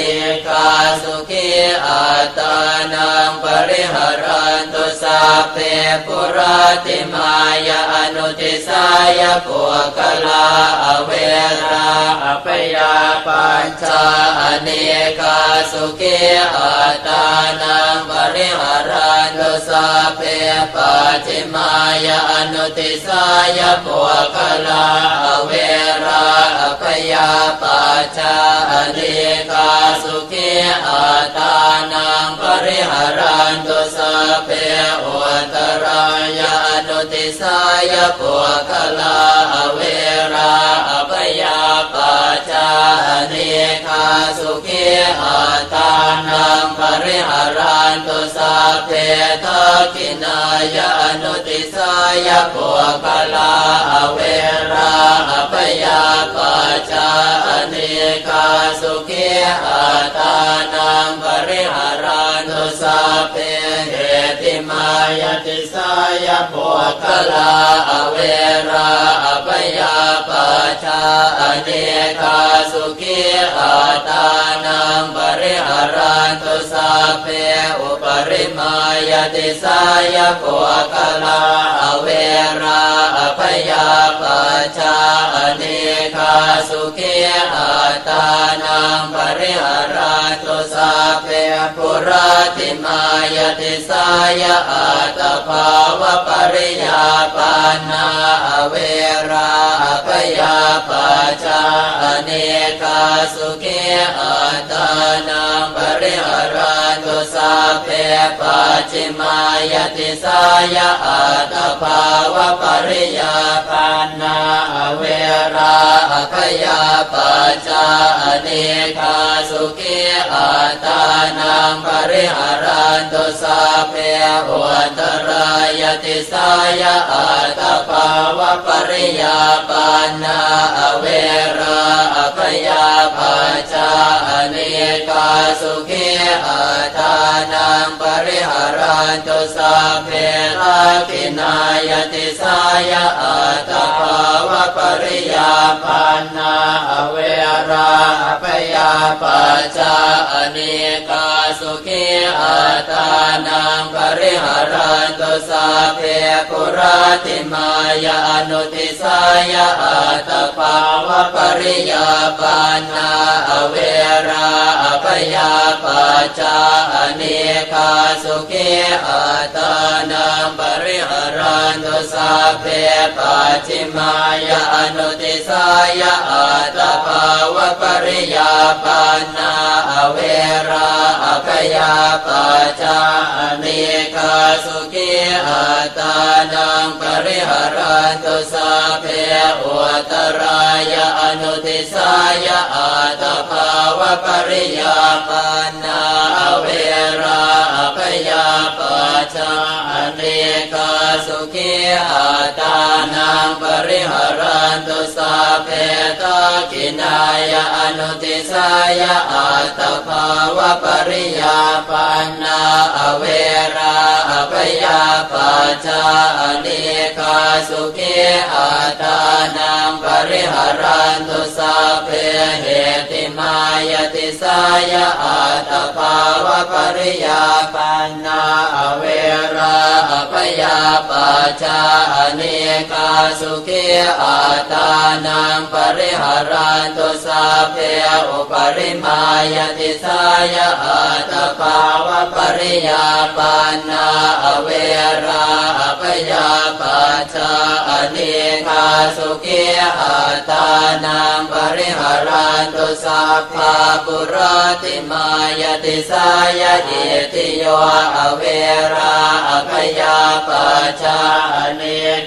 กาสุขีอัตตานังปริหารันตุสัพเพปุราติมายาอนุติสายปุคลาอเวราอพยาปัจจาอเนกาสุขีอัตตานังปริหารันตุสัพเพปัจจิมายาอนุติสายปุคลาอเวราอพยาปัจจาอเนกาสุขีอัตตานังปริหารันตุสัพเพอุตรายาอนุติสายปุคลาอเวราอพยาปัจจาอเนกาสุขีอัตตานังปริหารันตุสัพเพทักขินายาอนุติสายปุคลาอเวราอพยาปัจจาอเนกาสุขีอัตตานังปริหารันตุสัพเพเหติมายติสายปุคลาอเวราอพยาปัจจาอเนกาสุขีอัตตานังปริหารันตุสัพเพอุปริมายติสายปุคลาอเวราอพยาปัจจาอเนกาสุขีอัตตานังปริหารันตุสัพเพปุราติมายติสายอัตตภาวะปริยาปันนาอเวราอพยาปัจจาอเนกาสุขีอัตตานังปริหารันตุสัพเพปัจจิมายติสายอัตตภาวะปริยาปันนาอเวราอพยาปัจจาอเนกาสุขีอัตตานังปริหารันตุสัพเพอุตรายติสายอัตตภาวะปริยาปันนาอเวราอพยาปัจจาอเนกาสุขีอัตตานังปริหารันตุสัพเพทักขินายติสายอัตตภาวะปริยาปันนาอเวราอพยาปัจจาอเนกาสุขีอัตตานังปริหารันตุสัพเพปุราติมายาอนุติสายอัตตภาวะปริยาปันนาอเวราอพยาปัจจาอเนกาสุขีอัตตานังปริหารันตุสัพเพปัจจิมายาอนุติสายอัตตภาวะปริยาปันนาอเวราอพยาปัจจาอเนกาสุขีอัตตานังปริหารันตุสัพเพอุตรายาอนุติสายอัตตภาวะปริยาปันนาอเวราอพยาปัจจาอเนกาสุขีอัตตานังปริหารันตุสัพเพทักขินายาอนุติสายอัตตภาวะปริยาปันนาอเวราอพยาปัจจาอเนกาสุขีอัตตานังปริหารันตุสัพเพเหติมายติสายอัตตภาวะปริยาปันนาอเวราอพยาปัจจาอเนกาสุขีอัตตานังปริหารันตุสัพเพอุปริมายติสายอัตตภาวะปริยาปันนาอเวราอพยาปัจจาอเนกาสุขีอัตตานังปริหารันตุสัพพะปุราติมายติสายเยติโยอเวราอพยาปัจจาอเน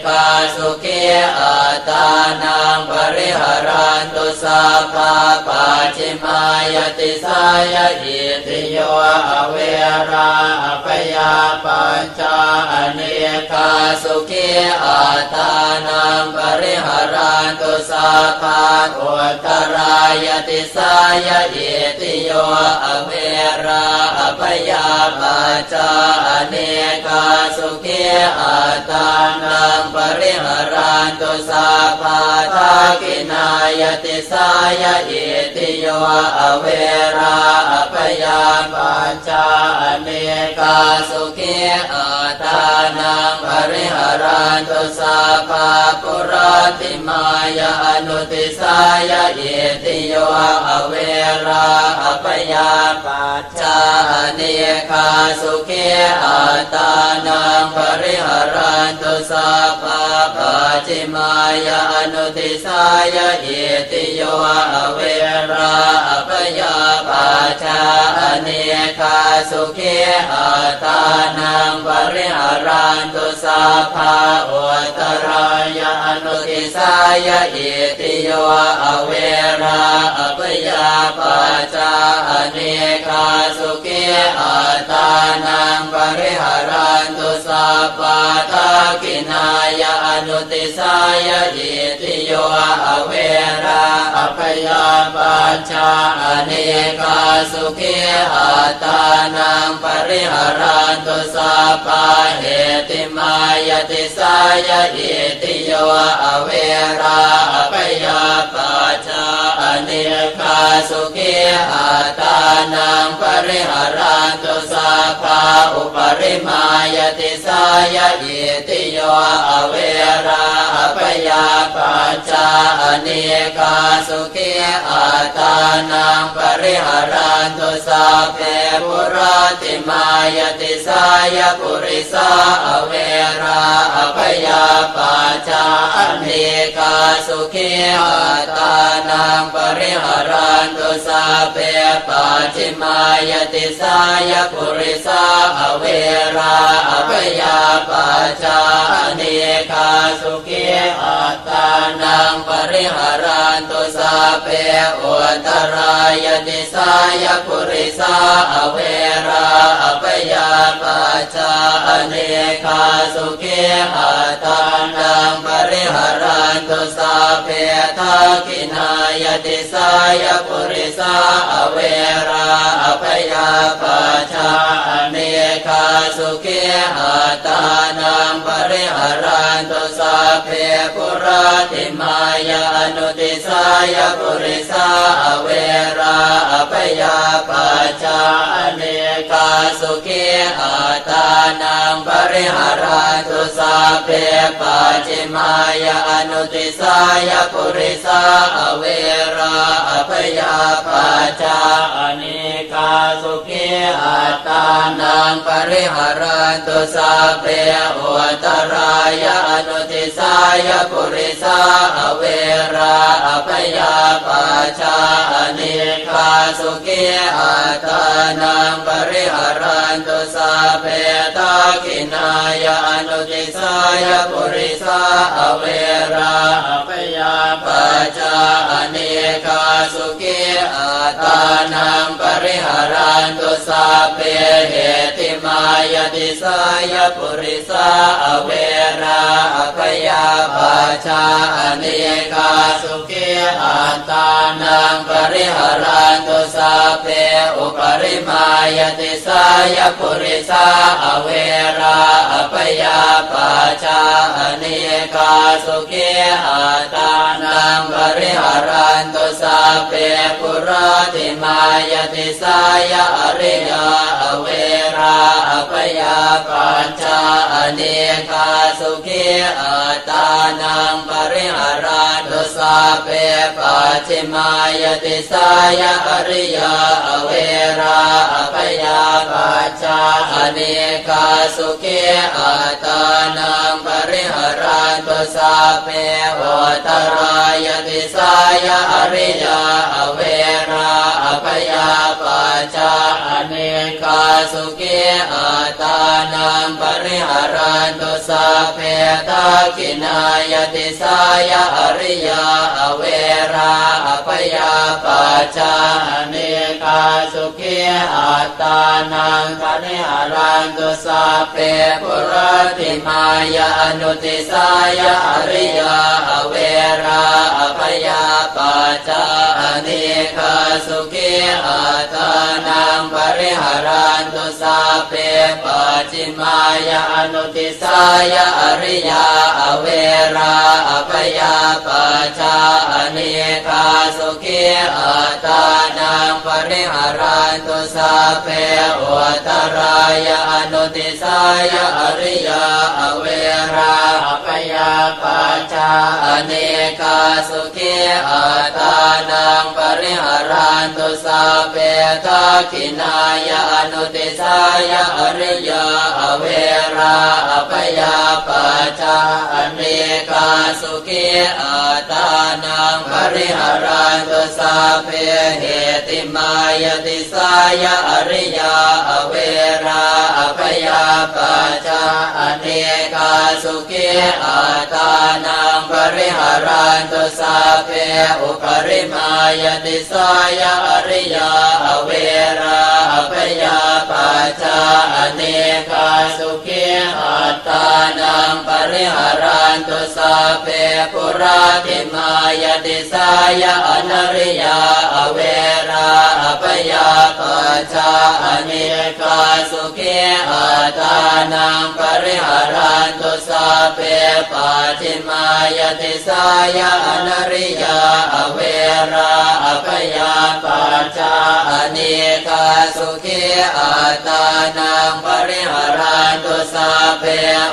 กาสุขีอัตตานังปริหารันตุสัพพะปัจจิมายติสายเยติโยอเวราอพยาปัจจาอเนกาสุขีอัตตานังปริหารันตุสัพพะอุตรายติสายเยติโยอเวราอพยาปัจจาอเนกาสุขีอัตตานังปริหารันตุสัพพะทักขินาย ติสายะอิติโยอเวราอภยาปัจจาอเนกาสุขีอาตานังปริหารันตุสัพพะปุราติมายาอนุติสายะอิติโยอเวราอภยาปัจจาอเนกาสุขีอาตานังปริหารันตุสัพพะปัจจิมายาอนุติสายะอิติโยอเวราอภยาปัจจาอเนกาสุขีอาตานังปริหารันตุสัพพะอุตรายาอนุติสายะอิติโยอเวราอภยาปัจจาอเนกาสุขีอาตานังปริหารันตุสัพพะทักขินายาอนุติสายะอิติโยอเวราอภยาปัจจาอเนกาสุขีอาตานังปริหารันตุสัพพะเหติมายติสายะอิติโยอเวราอภยาปัจจาอเนกาสุขีอาตานังปริหารันตุสัพพะอุปริมายติสายะอิติโยอเวราอภยาปัจจาอเนกาสุขีอาตานังปริหารันตุสัพเพปุราติมายติสายะปุริสาอเวราอภยาปัจจาอเนกาสุขีอาตานังปริหารันตุสัพเพปัจจิมายติสายะปุริสาอเวราอภยาปัจจาอเนกาสุขีอาตานังปริหารันตุสัพเพอุตรายติสายะปุริสาอเวราอภยาปัจจาอเนกาสุขีอาตานังปริหารันตุสัพเพทักขินายติสายะปุริสาอเวราอภยาปัจจาอเนกาสุขีอาตานังปริหารันตุสัพเพปุราติมายาอนุติสายะปุริสาอเวราอภยาปัจจาอเนกาสุขีอาตานังปริหารันตุสัพเพปัจจิมายาอนุติสายะปุริสาอเวราอภยาปัจจาอเนกาสุขีอาตานังปริหารันตุสัพเพอุตรายาอนุติสายะปุริสาอเวราอภยาปัจจาอเนกาสุขีอาตานังปริหารันตุสัพเพทักขินายาอนุติสายะปุริสาอเวราอภยาปัจจาอเนกาสุขีอาตานังปริหารันตุสัพเพเหติมายติสายะปุริสาอเวราอภยาปัจจาอเนกาสุขีอาตานังปริหารันตุสัพเพอุปริมายติสายะปุริสาอเวราอภยาปัจจาอเนกาสุขีอาตานังปริหารันตุสัพเพปุราติมายติสายะอริยาอเวราอภยาปัจจาอเนกาสุขีอาตานังปริหารันตุสัพเพปัจจิมายติสายะอริยาอเวราอภยาปัจจาอเนกาสุขีอาตานังปริหารันตุสัพเพอุตรายติสายะอริยาอเวราอภยาปัจจาอเนกาสุขีอาตานังปริหารันตุสัพเพทักขินายติสายะอริยาอเวราอภยาปัจจาอเนกาสุขีอาตานังปริหารันตุสัพเพปุราติมายาอนุติสายะอริยาอเวราอภยาปัจจาอเนกาสุขีอาตานังปริหารันตุสัพเพปัจจิมายาอนุติสายะอริยาอเวราอภยาปัจจาอเนกา สุขีอัตานังปริหารันตุสัพเพอุตรายอนุติสายอริยอเวราอภยาปัจจาอเนกาสุขีอัตานังปริหารันตุสัพเพทักขินายอนุติสายอริยอเวราอภยาปัจจาอเนกาสุขีอัตานังปริหารันตุสัพเพเหติมายติสายอริยอเวราอภยาปัจจาอเนกาสุขีอัตานังปริหารันตุสัพเพอุปริมายติสายอริยอเวราอภยาปัจจาอเนกาสุขีอัตานังปริหารันตุสัพเพปุราติมายติสายอนริยอเวราอภยาปัจจาอเนกาสุขีอัตานังปริหารันตุสัพเพปัจฉิมายติสายอนริยอเวราอภยาปัจจาอเนกาสุขีอัตานังปริหารันตุสัพเพ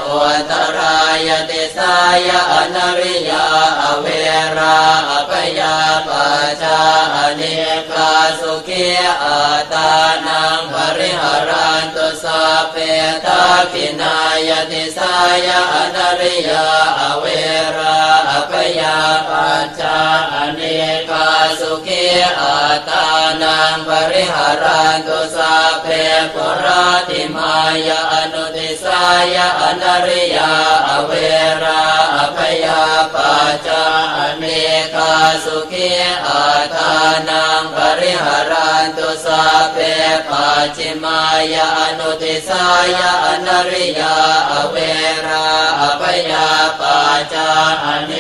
อุตรายติสายอนริยอเวราอภยาปัจจาอเนกาสุขีอัตานังปริหารันตุสัพเพทักขินายติสายอนริยอเวราอภยาปัจจาอเนกาสุขีอัตานังปริหารันตุสัพเพปุราติมายอนุติสายอนริยอเวราอภยาปัจจาอเนกาสุขีอัตานังปริหารันตุสัพเพปัจฉิมายอนุติสายอนริยอเวราอภยาปัจจาอเน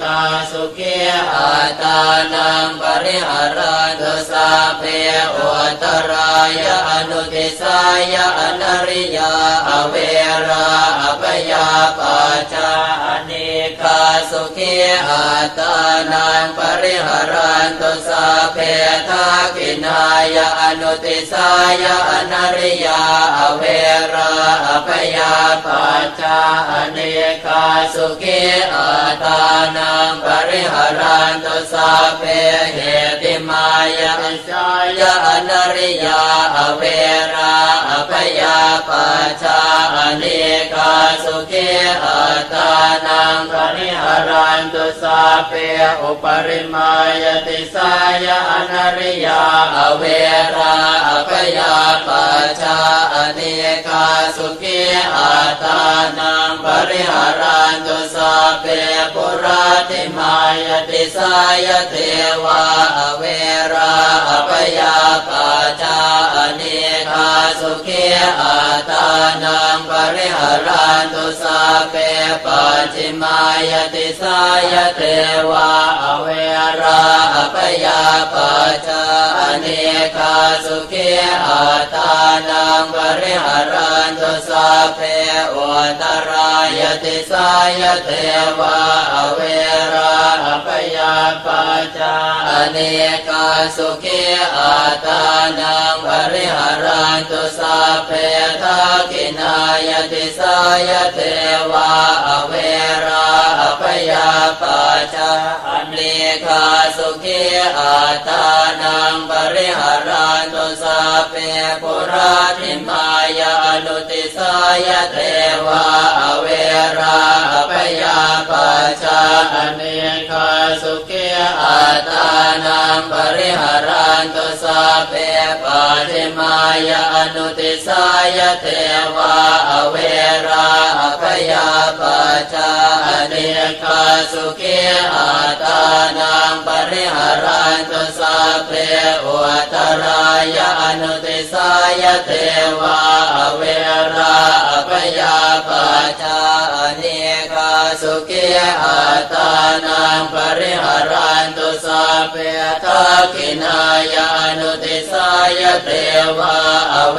กาสุขีอัตานังปริหารันตุสัพเพอุตรายอนุติสายอนริยอเวราอภยาปัจจาอเนกาสุขีอัตานังปริหารันตุสัพเพทักขินายอนุติสายอนริยอเวราอภยาปัจจาอเนกาสุขีอัตานังปริหารันตุสัพเพเหติมายติสายอนริยอเวราอภยาปัจจาอเนกาสุขีอัตานังปริหารันตุสัพเพอุปริมายติสายอนริยอเวราอภยาปัจจาอเนกาสุขีอัตานังปริหารันตุสัพเพปุราติมายติสายเทวาอเวราอภยาปัจจาอเนกาสุขีอัตานังปริหารันตุสัพเพปัจฉิมายติสายเทวาอเวราอภยาปัจจาอเนกาสุขีอัตานังปริหารันตุสัพเพอุตรายติสายเทวาอเวราอภยาปัจจาอเนกาสุขีอัตานังปริหารันตุสัพเพทักขินายติสายเทวาอเวราอภยาปัจจาอเนกาสุขีอัตานังปริหารันตุสัพเพปุราติมายอนุติสายเทวาอเวราอภยาปัจจาอเนกาสุขีอัตานังปริหารันตุสัพเพปัจฉิมายอนุติสายเทวาอเวราอภยาปัจจาอเนกาสุขีอัตานังปริหารันตุสัพเพอุตรายอนุติสายเทวาอเวราอภยาปัจจาอเนกาสุขีอัตานังปริหารัน นตุสัพเพทักขินายานุติสายเทวาอเว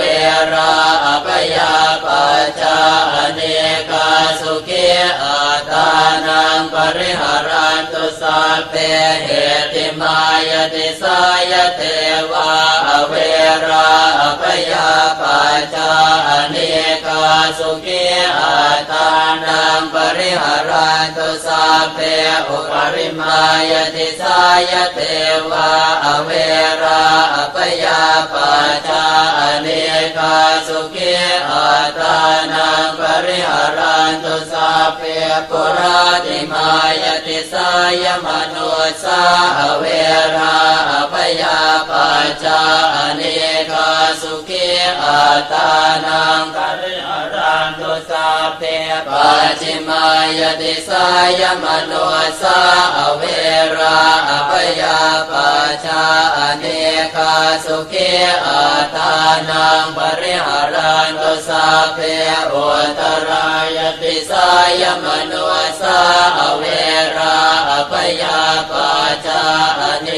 ราอภยาปัจจาอเนกาสุขีอาตานังปริหารันตุสัพเพเหติมายติสายเทวาอเวราอภยาปัจจาอเนกาสุขีอาตานังปริหารันตุสัพเพอุปริมายติสายเทวาอเวราอภยาปัจจาอเนกาสุขีอาตานังปริหารันตุสัพเพปุราติมายติสายมโนสาอเวราอภยาปัจจาอเนกาสุขีอาตานังปริหารันตุสัพเพปัจฉิมายติสายมโนสาอเวราอภยาปัจจาอเนกาสุขีอาตานังปริหารันตุสัพเพอุตรายติสายมโนสาอเวราอภยาปัจจาอเน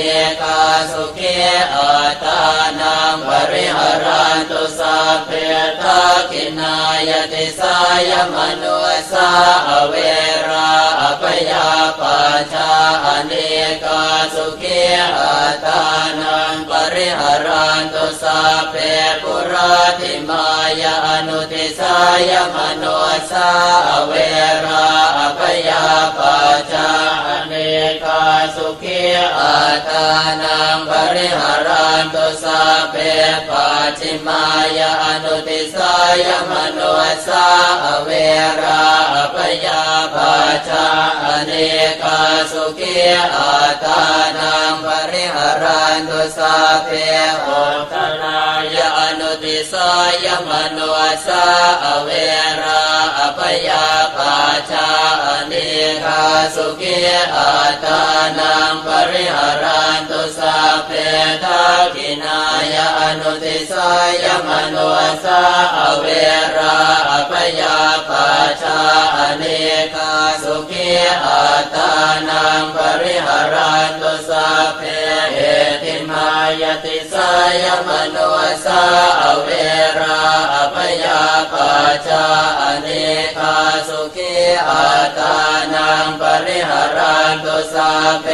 กาสุขีอาตานังปริหารันตุสัพเพทักขินายติสายมโนสาอเวราอภยาปัจจาอเนกาสุขีอาตานังปริหารันตุสัพเพปุราติมายานุติสายมโนสาอเวราอภยาปัจจาอเนกาสุขีอาตานังปริหารันตุสัพเพปัจฉิมายานุติสายมโนสาอเวราอภยาปัจจาอเนกาสุขีอาตานังปริหารันตุสัพเพอุตรายานุติสายมโนสาอเวราอภยาปัจจาอเนกาสุขีอาตานังปริหารันตุสัพเพทักขินายานุติสายมโนสาอเวราอภยาปัจจาอเนกาสุขีอาตานังปริหารันตุสัพเพเอติมายติสายมโนสาอเวราอภยาปัจจาอเนกาสุขีอาตานังปริหารันตุสัพเพ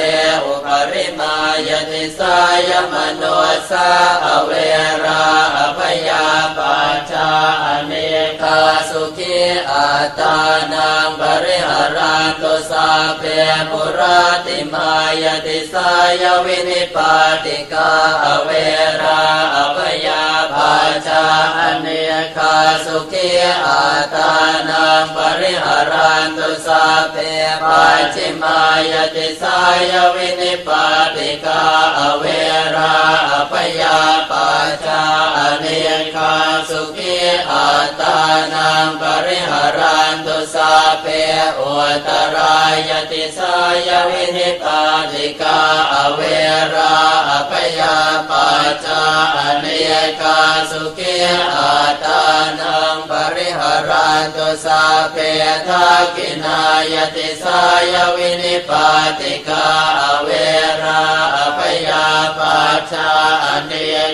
อุปริมายติสายมโนสาอเวราอภยาปัจจาอเนกาสุขีอาตานังปริหารันตุสัพเพปุราติมายติสายวินิปาติกาอเวราอภยาปัจจาอเนกาสุขีอาตานังปริหารันตุสัพเพปัจฉิมายติสายวินิปาติกาอเวราอภยาปัจจาอเนกาสุขีอาตานังปริหารันตุสัพเพอุตรายติสายวินิปาติกาอเวราอภยาปัจจาอเนกาสุขีอาตานังปริหารันตุสัพเพทักขินายติสายวินิปาติกาอเวราอภยาปัจจาอเน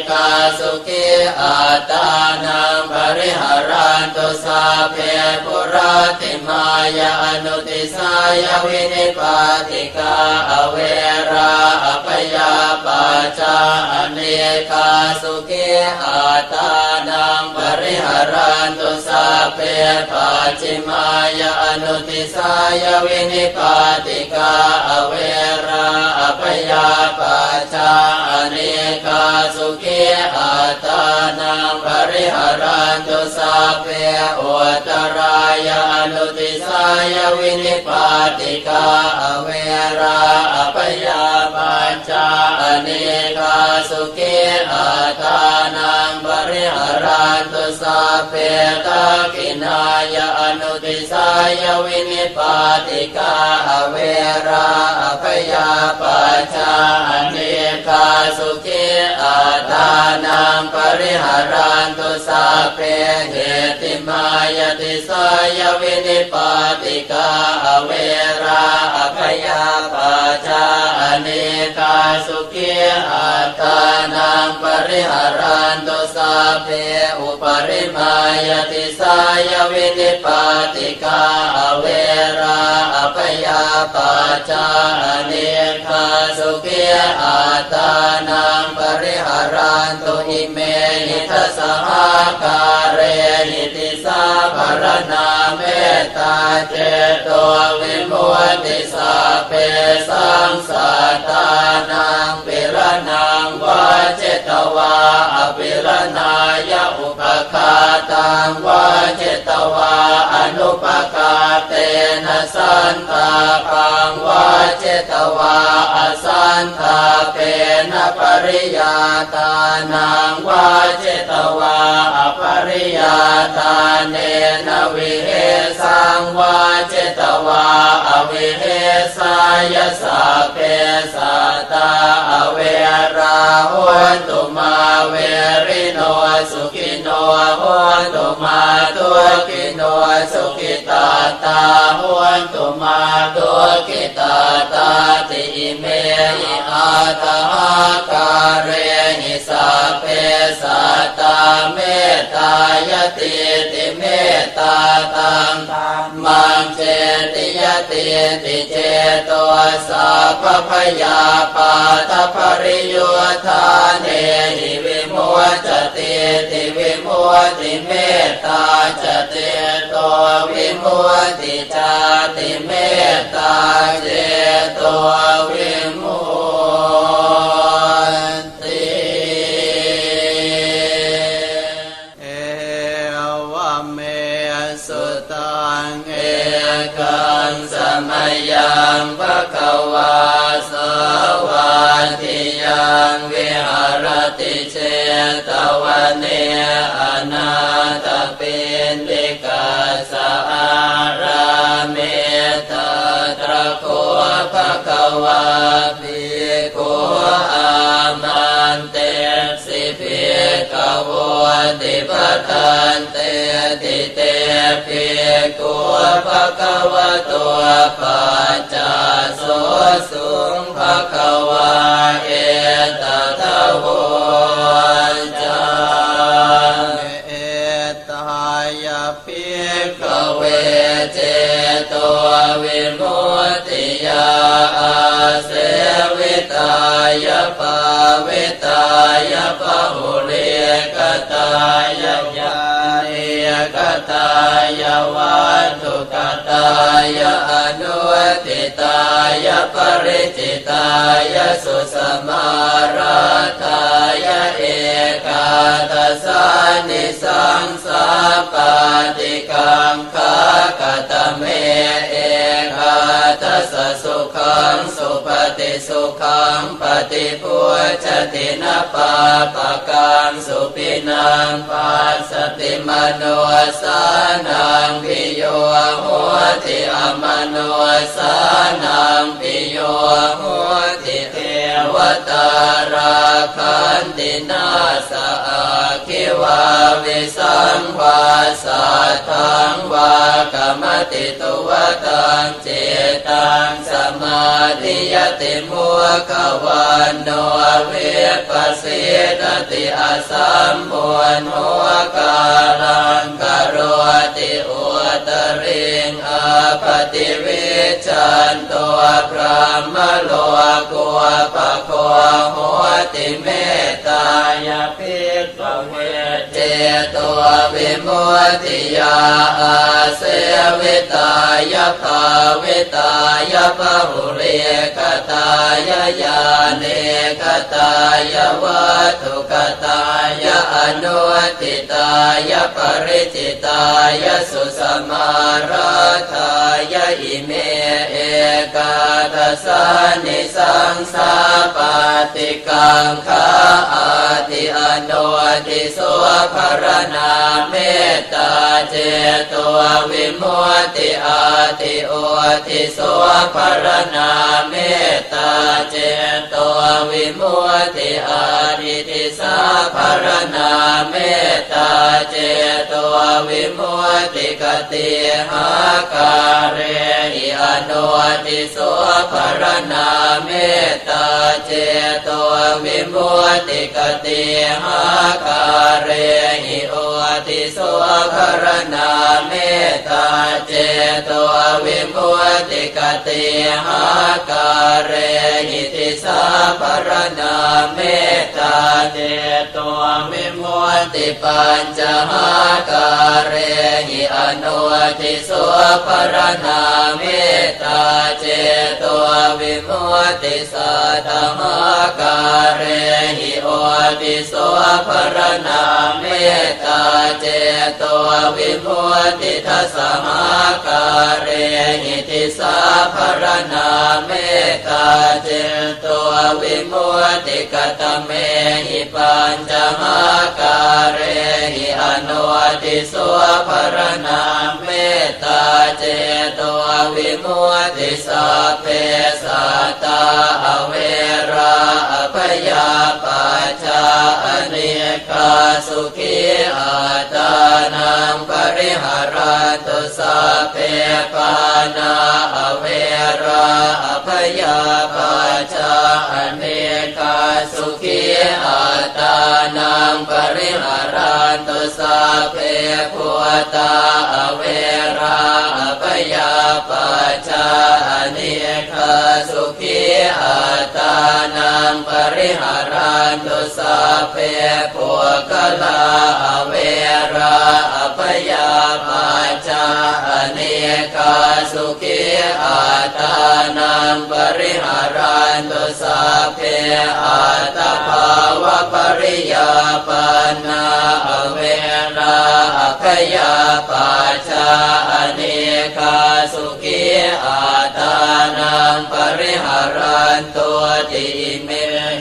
กาสุขีอาตานังปริหารันตุสัพเพปุราติมายานุติสายวินิปาติกาอเวราอภยาปัจจาอเนกาสุขีอาตานังปริหารันตุสัพเพปัจฉิมายานุติสายวินิปาติกาอเวราอภยาปัจจาอเนกาสุขีอาตานังปริหารันตุสัพเพอุตรายานุติสายวินิปาติกาอเวราอภยาปัจจาอเนกาสุขีอาตานังปริหารันตุสัพเพทักขินายานุติสายวินิปาติกาอเวราอภยาปัจจาอเนกาสุขีอาตานังปริหารันตุสัพเพเหติมายติสายวินิปาติกาอเวราอภยาปัจจาอ เนกาสุขีอัตตานังปริหารันตุสัพเพอุปริมายติสายวินิปาติกาอเวราอภยาปัจจาเนกาสุขีอัตตานังปริหารันตุอิเมหิทัสสหาเรหิติสาภรณาเมตตาเจโตวิมุตติสัพเพสังสัตตานังปิรนังวะเจตวาอปิรนายะอุปคาตังวะเจตวาอนุปคาเตนะสันตาปังวะเจตวาอสันตาเปนะปริยาตานังวะเจตวาอปริยาตาเนนะวิเหสังวะเจตวาอวิเหสายสัพเพสัตตาอเวราโหตุมาเวริโนสุขิโนโหตุมาตุกิโนสุขิตาตาโหตุมาตุกิตาตาติเมหิอาตาการเรหิสัพเพสัตตาเมตตายติติเมตตาตังมังเจติยติติเจโตสัพพยาปาทภริโยธาเนหิวิมุตติติวิมุตติเมตตาจเตโตวิมุตติจาติเมตตาเจโตวิมุตติเอวเมสุตังเอกังสมัยยังภควาสวัสดิยังวิหารติเชตวันเนอนาตปินดิกาสอาราเมตตระโคภควาภิกขุอามันเตสิภิกขวติปทันเตติเตภิกขุภควตัวปัจจาโสสุงภควาเอตตะโวจาเอตายาภิกขเวเจโตวิมุตติยาอาเสวิตายาภาวิตายาภาหุเรกตายาญาเอกตายาวัตถุกตายาอนุทิตายาปริจิตายาสุสมาราทายาเอกาทัสสานิสังสาปาติกังคากตเมเอกาทัสสะสุขังสุปฏิสุขังปฏิพุชตินะปาปะกังสุปินังปัสสติมโนสานังปิโยโหติอมโนสานังปิโยโหติเทวตาราคันตินาสะอาคิวาวิสังวาสัทธังวากรรมติตุวตังเจตังสมาธิยติมุขวันโนเวปัสสิตติอาสัมมุนโหกาลังกโรติอุตริงอาปฏิวิจันตัวพระมโลกุปะโคโหติเมตตายาภิกขเวเจตัววิมุตติยาอาเสวิตายาภาวิตายาภาหุเรกตายาญาเนกตายาวัตถุกตายาอนุทิตายาปริจิตายาสุสมาราทายาอิเมเอกาทัสสานิสังสาปาติกังคาอาติอโนติโสภรณาเมตตาเจโตวิมุตติอาติโอติโสภรณาเมตตาเจโตวิ วิมุตติอาทิติสาภรณาเมตตาเจโตวิมุตติกติหาการเรหิอนุติโสภรณาเมตตาเจโตวิมุตติกติหาการเรหิโอติโสภรณาเมตตาเจโตวิมุตติกติหาการเรหิติสาภรณาเมตตาเจโตวิมุตติปัญจหาการเรหิอนุติโสภรณาเมตตาเจโตวิมุตติสัทธหาการเรหิโอติโสภรณาเมตตาเจโตวิมุตติทัสสหาการเรหิติสาภรณาเมตตาเจโตวิมุตติกตเมหิปัญจหาการเรหิอนุติโสภรณาเมตตาเจโตวิมุตติสัพเพสัตตาอเวราอภยาปัจจาอเนกาสุขีอัตานังปริหารันตุสัพเพปานาอเวราอภยาปัจจาอเนกาสุขีอัตานังปริหารันตุสัพเพพุทธาอเวราอภยาปัจจาอเนกาสุขีอัตานังปริหารันตุสัพเพปุคลาอเวราอภยาปัจจาอเนกาสุขีอัตานังปริหารันตุสัพเพอัตตภาวะปริยาปันนาอเวราอภยาปัจจาอเนกาสุขีอัตานังปริหารันตุติเม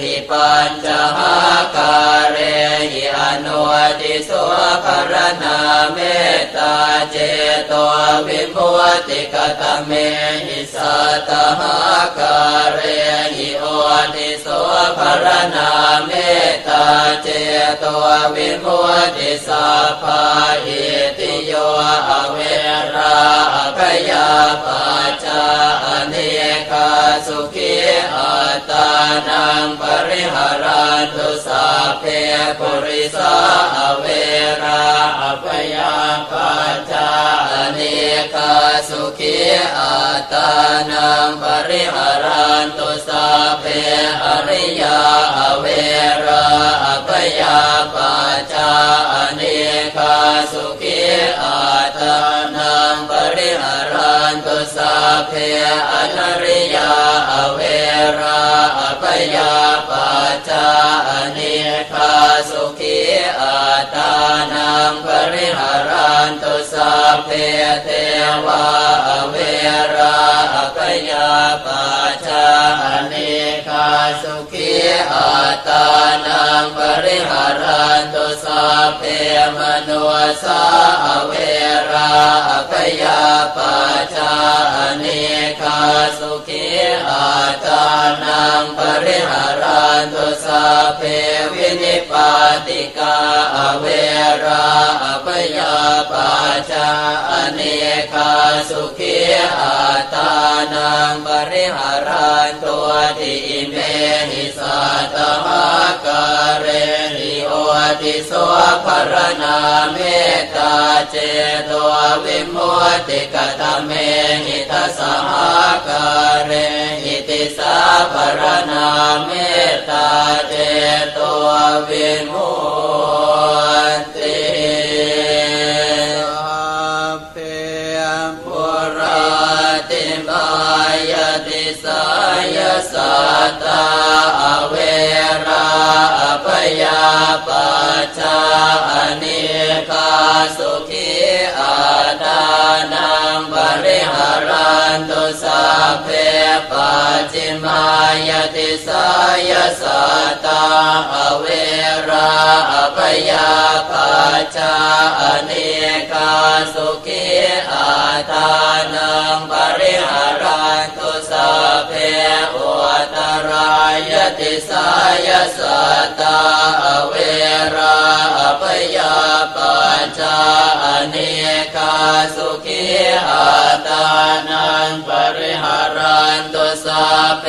หิปัญจหาการเรหิอนุติโสภรณาเมตตาเจโตวิมุตติกตเมหิสัตตหาการเรหิโอติโสภรณาเมตตาเจโตวิมุตติสัพพะอิติโยอเวราอภยาปัจจาอเนกาสุขีอัตานังปริหารันตุสัพเพปุริสาอเวราอภยาปัจจาอเนกาสุขีอัตานังปริหารันตุสัพเพอริยาอเวราอภยาปัจจาอเนกาสุขีอัตานังปริหารันตุสัพเพอนัริยาอเวราอภยาปัจจาอเนกาสุขีอัตานังปริหารันตุสัพเพเทวาอเวราอภยาปัจจาอเนกาสุขีอัตานังปริหารันตุสัพเพมโนสาอเวราอภยาปัจจาอเนกาสุขีอัตานังปริหารันตุสัพเพวินิปาติกาอเวราอภยาปัจจาอเนกาสุขีอัตานังปริหารันตุติเมหิสัตตหาการเรหิโอติโสภรณาเมตตาเจโตวิมุตติกตเมหิทัสสหาการเรหิติสาภรณาเมตตาเจโตวิมุตติเพปุราติมายติสายสัตตาอเวราอภยาปัจจาอเนกาสุขีอัตานังปริหารันตุสัพเพปัจจิมายติสายสัตตาอเวราอภยาปัจจาอเนกาสุขีอัตานังปริหารันตุสัพ เพอุตรายติสายสัตตาเวราปยาปัจจาเนกาสุขีอาตานังปริหารันตุสัพเพ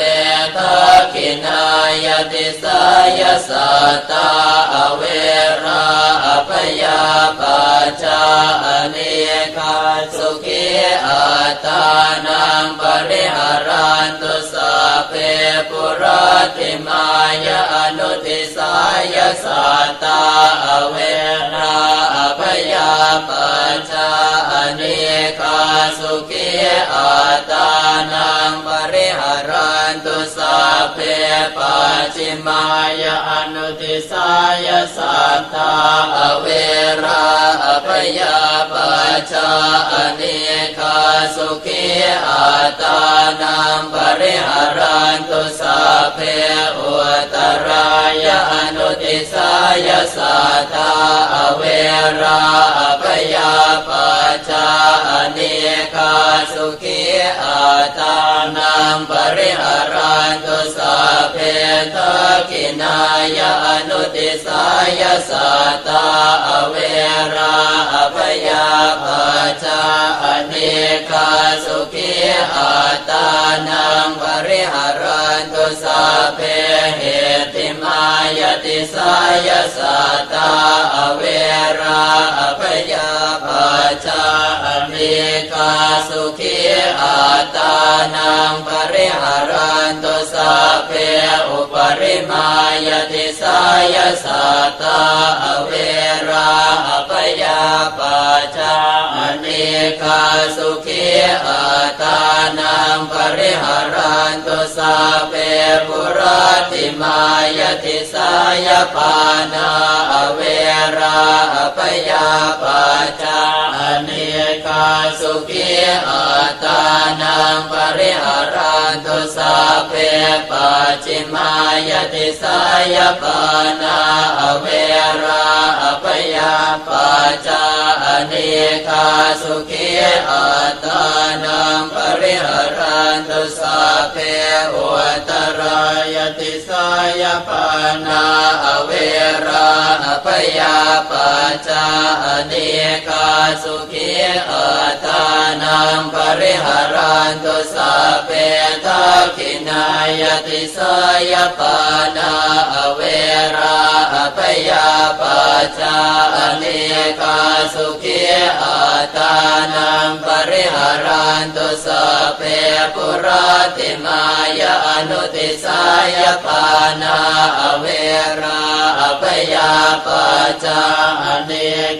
ทักขินายติสายสัตตาเวราปยาปัจจาเนกาสุขีอาตานังปริหารันตุสัพเพปุราติมายอนุติสายสัตตาเวราปยาปัจจาเนกาสุขีอาตานังปริหารันตุสัพเพปัจฉิมายอนุติสายสัตตาเวราปยาปัจจาเนกาสุขีอาตานังปริหารันตุสัพเพอุตรายอนุติสายสัตตาเวราปยาปัจจาเนกาสุขีอาตานังปริหารันตุสัพเพทักขินายอนุติสายสัตตาเวราปยาปัจจาเนกาสุขีอาตานังปริหารันตุสัพเพเหติมายติสายสัตตาเวราปยาปัจจาเนกาสุขีอาตานังปริหารันตุสัพเพอุปริมายติสายสัตตาเวราปยาปัจจาเนกาสุขีอาตานังปริหารันตุสัพเพปุราติมายติสายปานาเวราปยาปัจจาเนกาสุขีอาตานังปริหารันตุสัพเพปัจฉิมายติสายปานาเวราปยาปัจจาเนกาสุขีอาตานังปริหารันตุสัพเพอุตรายติสายปานาเวราปยาปัจจาเนกาสุขีอาตานังปริหารันตุสัพเพทักขินายติสายปานาเวราปยาปัจจาเนกาสุขีอาตานังปริหารันตุสัพเพปุราติมายอนุติสายปานาเวราปยาปัจจาเน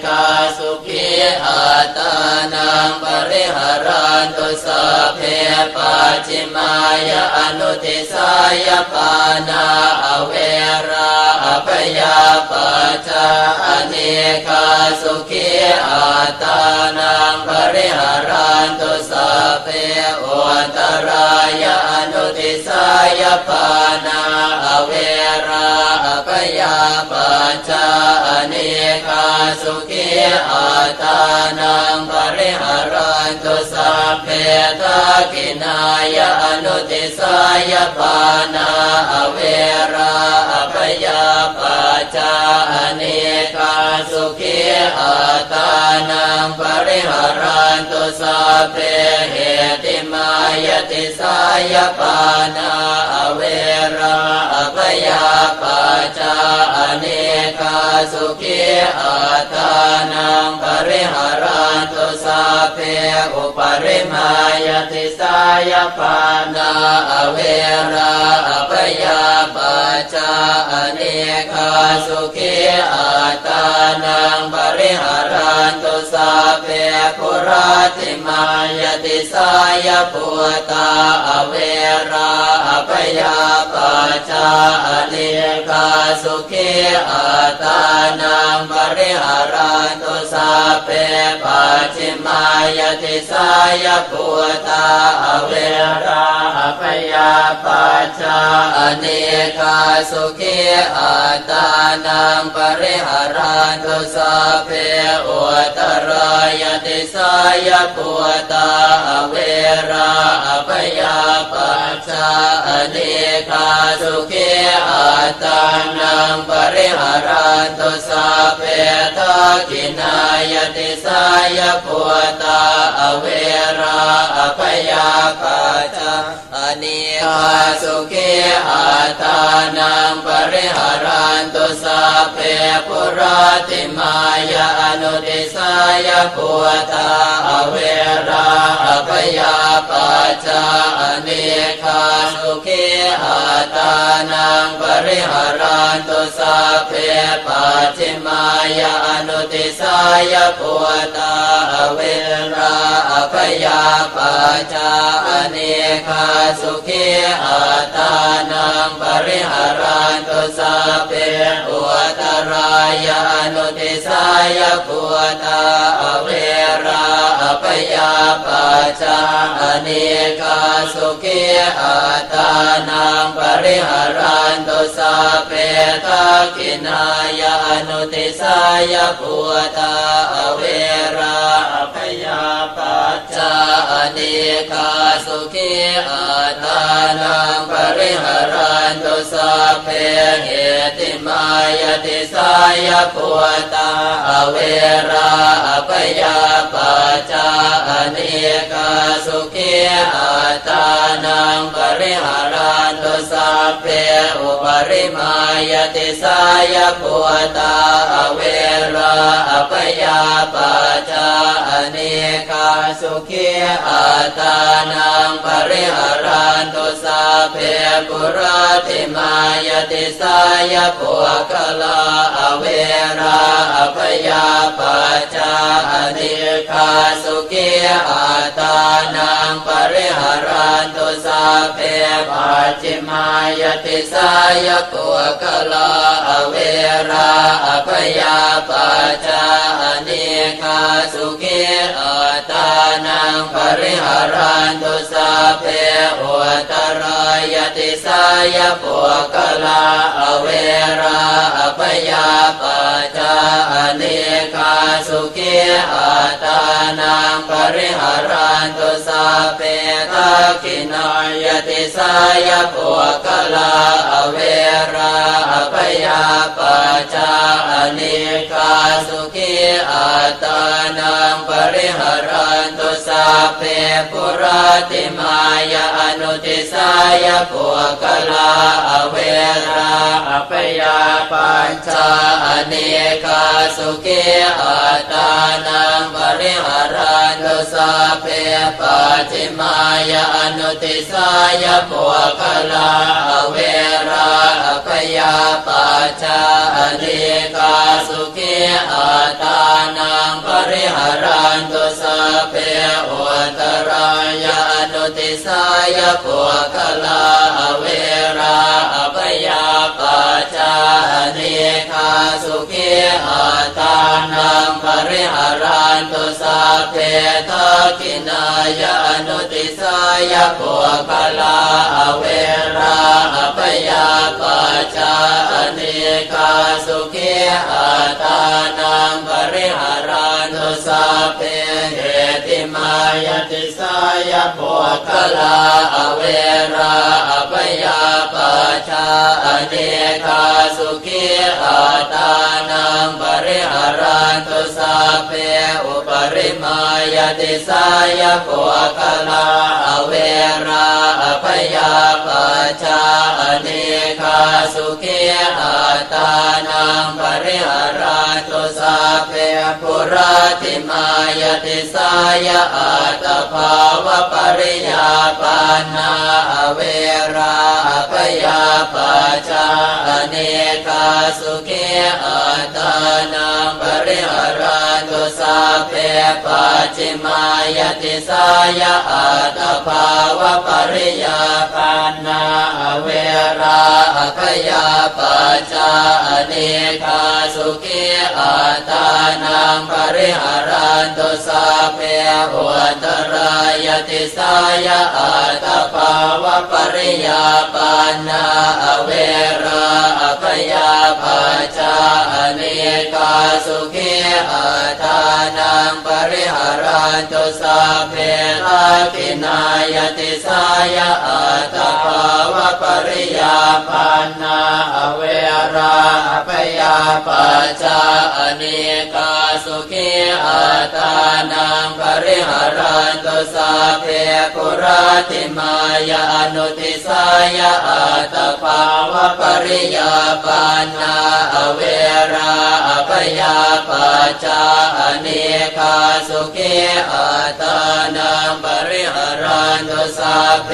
กาสุขีอาตานังปริหารันตุสัพเพปัจฉิมายอนุติสายปานาเวราปยาปัจจาเนกาสุขีอาตานังปริหารันตุสัพเพอุตรายอนุติสายปานาเวราปยาปัจจาเนกาสุขีอาตานังปริหารันตุสัพเพทักขินายอนุติสายปานาเวราปยาปัจจาเนกาสุขีอาตานังปริหารันตุสัพเพเหติมายติสายปานาเวราปยาปัจจาเนกาสุขีอาตานังปริหารันตุสัพเพอุปริมายติสายปานาเวราปยาปัจจาเนกาสุขีอาตานังปริหารันตุสัพเพปุราติมายติสายปุตตาเวราปยาปัจจาเนกาสุขีอาตานังปริหารันตุสัพเพปัจฉิมายติสายปุตตาเวราปยาปัจจาเนกาสุขีอาตานังปริหารันตุสัพเพอุตรายติ ติสายปุตาอเวราอภยาปัจจาอเนกาสุขีอัตตานังปริหารันตุสัพเพทักขินายติสายปุตาอเวราอภยาปัจจาอเนกาสุขีอัตตานังปริหารันตุสัพเพปุราติมายาอนุติสายปุตาอเวราอภยาปัจจาอเนกาสุขีอัตตานังปริหารันตุสัพเพปัจฉิมายาอนุติสายปุตาอเวราอภยาปัจจาอเนกาสุขีอัตตานังปริหารันตุสัพเพอุตรายานุติสายปุตาอเวราอภยาปัจจาอเนกาสุขีอัตตานังปริหารันตุสัพเพทักขินายานุติสายปุตาอเวราอภยาปัจจาอเนกาสุขีอัตตานังปริหารันตุสัพเพเหติมายติสายปุตาอเวราอภยาปัจจาอเนกาสุขีอัตตานังปริหารันตุสัพเพอุปริมายติสายปุตาอเวราอภยาปัจจาอเนกาสุขีอัตตานังปริหารันตุสัพเพปุราติมายติสายปุคลาอเวราอภยาปัจจาอเนกาสุขีอัตตานังปริหารันตุสัพเพปัจฉิมายติสายปุคลาอเวราอภยาปัจจาอเนกาสุขีอัตตานังปริหารันตุสัพเพอุตรายติสายปุคลาอเวราอภยาปัจจาอเนกาสุขีอัตตานังปริหารันตุสัพเพทักขินายติสายปุคลาอเวราอภยาปัจจาอเนกาสุขีอัตตานังปริหารันตุสัพเพปุราติมายาอนุติสายปุคลาอเวราอภยาปัจจาอเนกาสุขีอัตตานังปริหารันตุสัพเพปัจฉิมายาอนุติสายปุคลาอเวราอภยาปัจจาอเนกาสุขีอัตตานังปริหารันตุสัพเพอุตรายานุติสายปุคลาอเวราอภยาปัจจาอเนกาสุขีอัตตานังปริหารันตุสัพเพทักขินายานุติสายปุคลาอเวราอภยาปัจจาอเนกาสุขีอัตตานังปริหารันตุสัพเพเหติมายติสายปุคลาอเวราอภยาปัจจาอเนกาสุขีอัตตานังปริหารันตุสัพเพอุปริมายติสายปุคลาอเวราอภยาปัจจาอเนกาสุขีอัตตานังปริหารันตุสัพเพปุราติมายติสายอัตตภาวะปริยาปันนาอเวราอภยาปัจจาอเนกาสุขีอัตตานังปริหารันตุสัพเพปัจฉิมายติสายอัตตภาวะปริยาปันนาอเวราอภยาปัจจาอเนกาสุขีอัตตานังปริหารันตุสัพเพอุตรายติสายอัตตภาวะปริยาปันนาอเวราอภยา ปัจจาอเนกาสุขีอัฏฐานังปริหารันตุสัพเพทักขินายติสายะอัตตภาวะปริยาปันนาอเวราอภยาปัจจาอเนกาสุขีอัฏฐานังปริหารันตุสัพเพปุราติมายานุติสายะอัตตภาวะปริยาปันนาอเวราอภยาปัจจาอเนกาสุขีอัฏฐานังปริหารันตุสัพเพ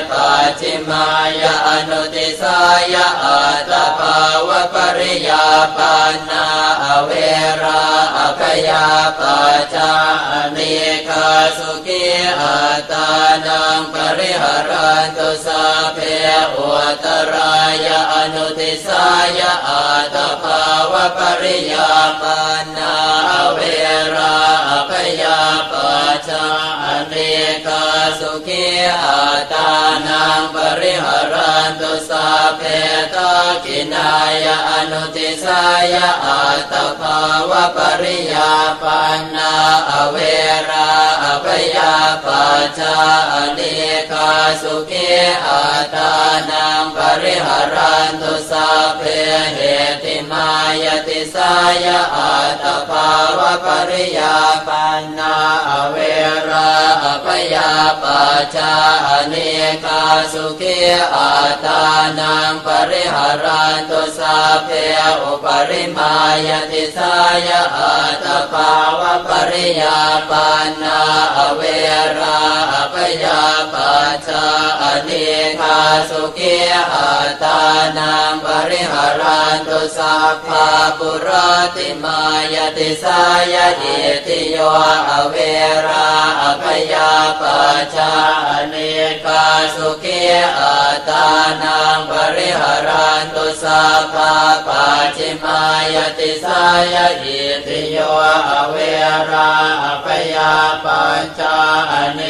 ปัจฉิมายานุติสายะอัตตภาวะปริยาปันนาอเวราอภยาปัจจาอเนกาสุขีอัฏฐานังปริหารันตุสัพเพอุตตรายานุติสายะอัตตภาวะปริยาปันนาอเวราอภยาปัจจาอเนกาสุขีอัฏฐานังปริหารันตุสัพเพทักขินายานุติสายะอัตตภาวะปริยาปันนาอเวราอภยาปัจจาอเนกาสุขีอัฏฐานังปริหารันตุสัพเพเหติมายติสายะอัตตภาวะปริยาปันนาอเวราอภยาปัจจาอเนกาสุขีอัฏฐานังปริหารันตุสัพเพอุปริมายติสายะอัตตภาวะปริยาปันนาอเวราอภยาปัจจาอเนกาสุขีอัฏฐานังปริหารันตุสัพพะปุราติมายติสายะอิติโยอเวราอภยาปัจจาอเนกาสุขีอัฏฐานังปริหารันตุสัพพะปัจฉิมายติสายะอิติโยอเวราอภยาปัจจาอเน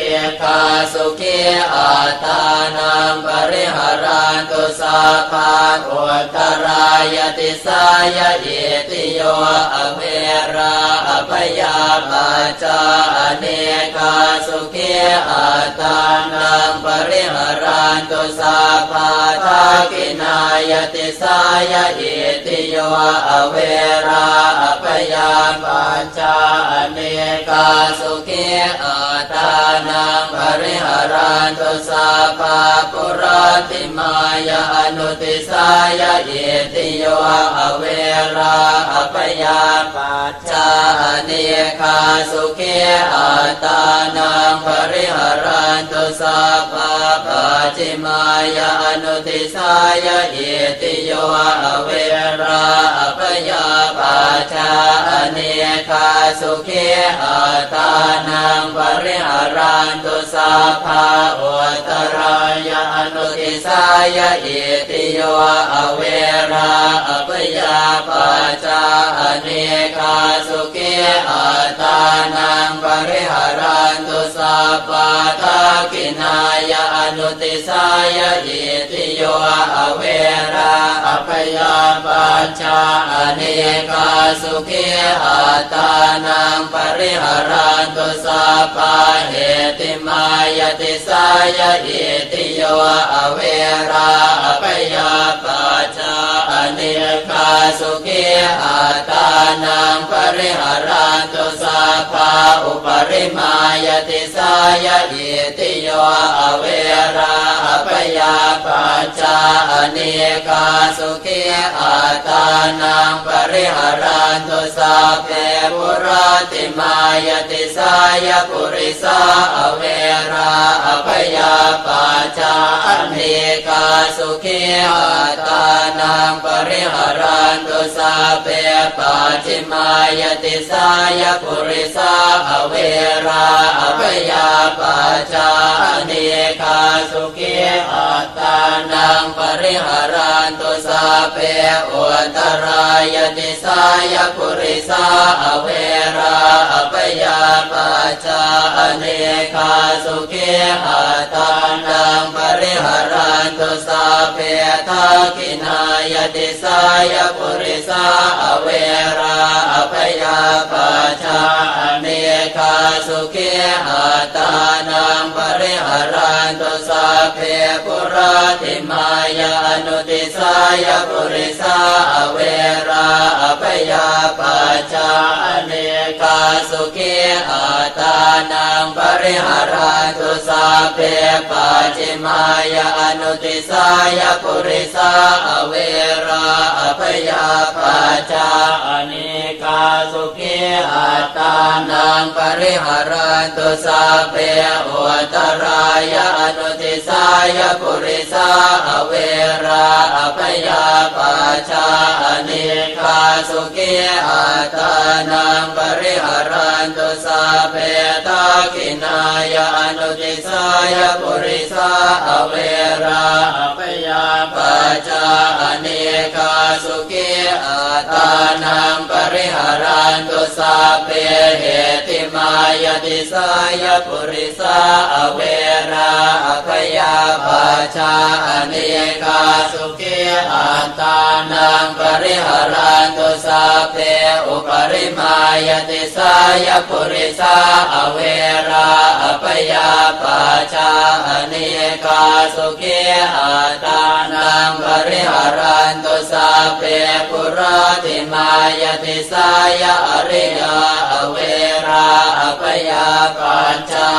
กาสุขีอัฏฐานังปริหารันตุสัพพะอุตตรายติสายะอิติโยอเวราอภยาปัจจาอเนกาสุขีอัฏฐานังปริหารันตุสัพพะทักขินายติสายะอิติโยอเวราอภยาปัจจาอเนกาสุขีอัฏฐานังปริหารันตุสัพพะปุราติมายานุติสายะอิติโยอเวราอภยาปัจจาอเนกาสุขีอัฏฐานังปริหารันตุสัพพะปัจฉิมายานุติสายะอิติโยอเวราอภยาปัจจาอเนกาสุขีอัฏฐานังปริหารันตุสัพพะอุตตรายานุติสายะอิติโยอเวราอภยาปัจจาอเนกาสุขีอัฏฐานังปริหารันตุสัพพะทักขินายานุติสายะอิติโยอเวราอภยาปัจจาอเนกาสุขีอัฏฐานังปริหารันตุสัพพะเหติมายติสายะอิติโยอเวราอภยาปัจจาอเนกาสุขีอัฏฐานังปริหารันตุสัพพะอุปริมายติสายะอิติโยอเวราอภยาปัจจาอเนกาสุขีอัฏฐานังปริหารันตุสัพเพปุราติมายติสายะปุริสาอเวราอภยาปัจจาอเนกาสุขีอัฏฐานังปริหารันตุสัพเพปัจฉิ มายติสายปุริสาอเวราอภยาปัจจาเนคาสุขีอัตตานังปริหารันตุสาเปอุตรายติสายปุริสาอเวราอภยาปัจจาเนคาสุขีอัตตานังปริหารันตุสาเปทักขินายติสายปุริสาอเวราอภยาปัจจาเนคาสุขีอัตตานังปริหารันตุสาเพปุราติมายานุติสายปุริสาอเวราอภยาปัจจาเนคาสุขีอัตตานังปริหารันตุสาเพปัจจิมายานุติสายปุริสาอเวราอภยาปัจจาเนคาสุขีอัตตานังปริหารันตุสาเพอุตรายานุติสายปุริสาอเวราอภยาปัจจาเนคาสุขีอัตตานังปริหารันตุสาเพทักขินายานุติสายปุริสาอเวราอภยาปัจจาเนคาสุขีอัตตานังปริหารันตุสาเพเหติมายติสายปุริสาอเวราอภยาปัจจาเนคาสุขีอัตตานังปริหารันตุสาเพอุปริมายติสายปุริสาอเวราอภยาปัจจาเนคาสุขีอัตตานังปริหารันตุสาเพปุราติมายติสายอริยาอเวราอภยาปัจจา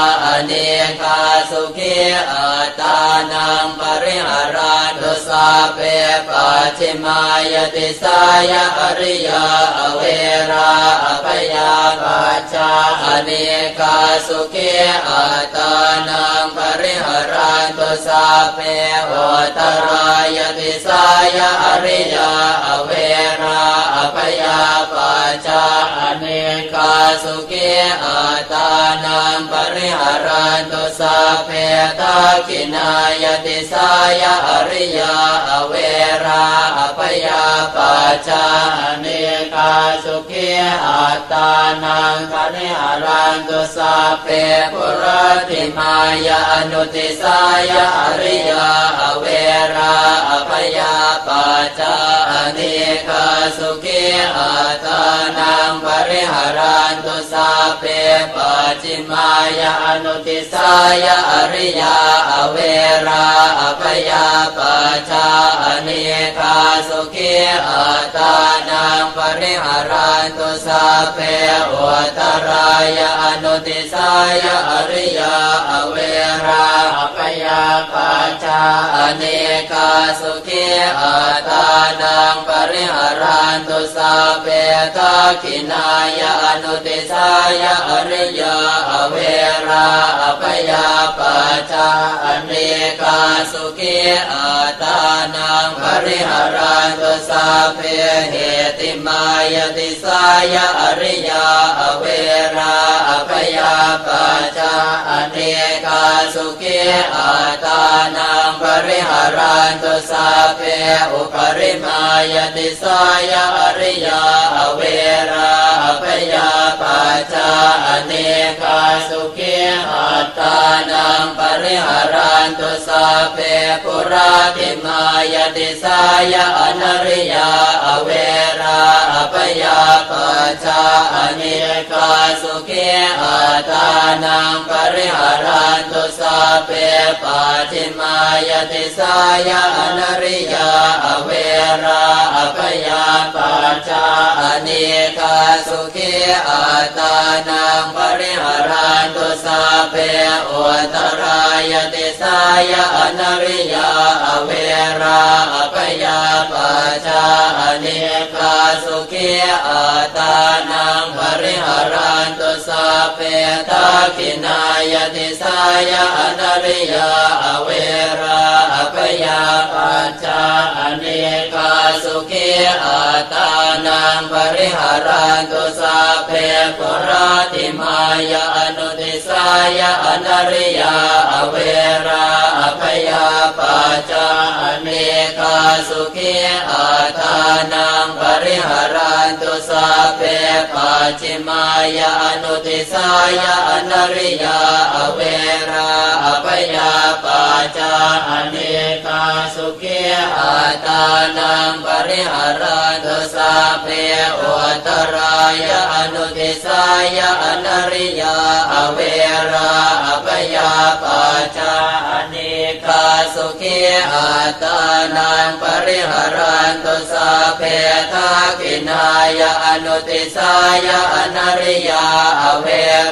เนคาสุขีอัตตานังปริหารันตุสาเพปัจฉิมายติสายอริยาอเวราอภยาปัจจาเนคาสุขีอัตตานังปริหารันตุสาเพอุตรายติสายอริยาอเวราอภยาปัจจาเนคาสุขีอัตตานังปริหารันตุสาเพทักขินายติสายอริยาอเวราอภยาปัจจาเนคาสุขีอัตตานังปริหารันตุสาเพปุราติมายานุติสายอริยาอเวราอภยาปัจจาเนคาสุขีอัตตานังปริหารันตุสาเพปัจฉิมายานุติสายอริยาอเวราอภยาปัจจาเนคาสุขีอัตตานังปริหารันตุสาเพอุตรายานุติสายอริยาอเวราอภยาปัจจาเนคาสุขีอัตตานังปริหารันตุสาเพทักขินายานุติสายอริยาอเวราอภยาปัจจาเนคาสุขีอัตตานังปริหารันตุสาเพเหติมายติสายอริยาอเวราอภยาปัจจาเนคาสุขีอัตตานังปริหารันตุสาเพอุปริมายติสายอริยาอเวราอภยาปัจจาเนคาสุขีอัตตานังปริหารันตุสาเพปุราติมายติสายอนริยาอเวราอภยาปัจจาเนคาสุขีอัตตานังปริหารันตุสาเพปัจฉิมายติสายอนริยาอเวราอภยาปัจจาเนคาสุขีอัตตานังปริหารันตุสาเพอุตรายติสายอนริยาอเวราอภยาปัจจาเนคาสุขีอัตตานังปริหารันตุสา เพทักขินายติสายะอนาริยาอเวราอภยาปัจจาอเนกาสุขีอัตตานังปริหารันตุสัพเพปุราติมายาอนุติสายะอนาริยาอเวราอภยาปัจจาอเนกาสุขีอัตตานังปริหารันตุสัพเพปัจฉิมายาอนุติสายะอนาริยาอเวราอภยาปัจจาอเนกาสุขีอัตตานังปริหารันตุสัพเพอุตรายะอนุติสายะอนาริยาอเวราอภยาปัจจาอเนกาสุขีอัตตานังปริหารันตุสัพเพทักขินายะอนุติสายะอนาริยาอเว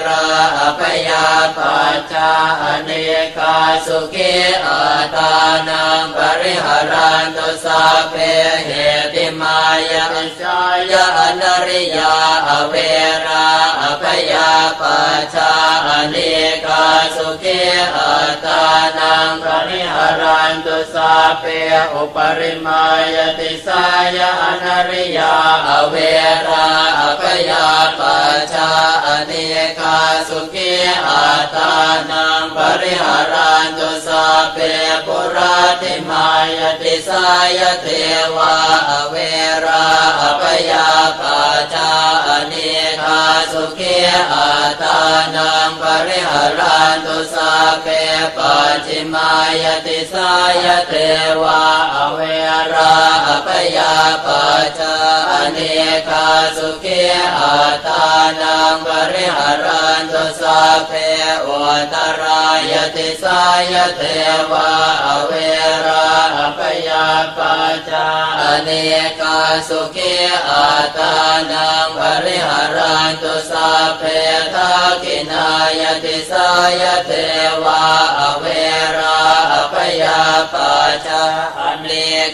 ราอภยาปัจจาอเนกาสุขีอัตตานังปริหารันตุสัพเพเหติมายะสายะอนาริยาอเวราอภยาปัจจาอเนกาสุขีอัตตานังปริหารันตุสัพเพอุปริมายติสายะอนาริยาอเวราอภยาปัจจาอเนกาสุขีอัตตานังปริหารันตุสัพเพปุราติมายติสายะเทวาอเวราอภยาปัจจาอเนกาสุขีอัตตานังปริหารันตุสัพเพปัจฉิมายติสายะเทวาอเวราอภยาปัจจาอเนกาสุขีอัตตานังปริหารันตุสัพเพอุตรายติสายะเทวาอเวราอภยาปัจจาอเนกาสุขีอัตตานังปริหารันตุสัพเพทักขินายติสายะเทวาอเวราอภยาปัจจาอเน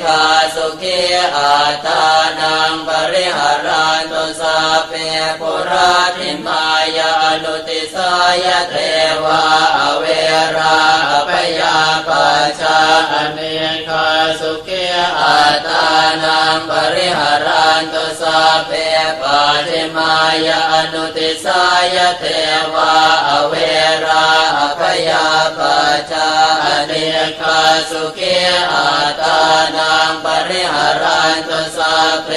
กาสุขีอัตตานังปริหารันตุสัพเพปุราติมายาอนุติสายะเทวาอเวราอภยาปัจจาอเนกาสุขีอัตตานังปริหารันตุสัพเพปัจฉิมายาอนุติสายะเทวาอเวราอภยาปัจจาอเนกาสุขีอัตตานังปริหารันตุสัพเพ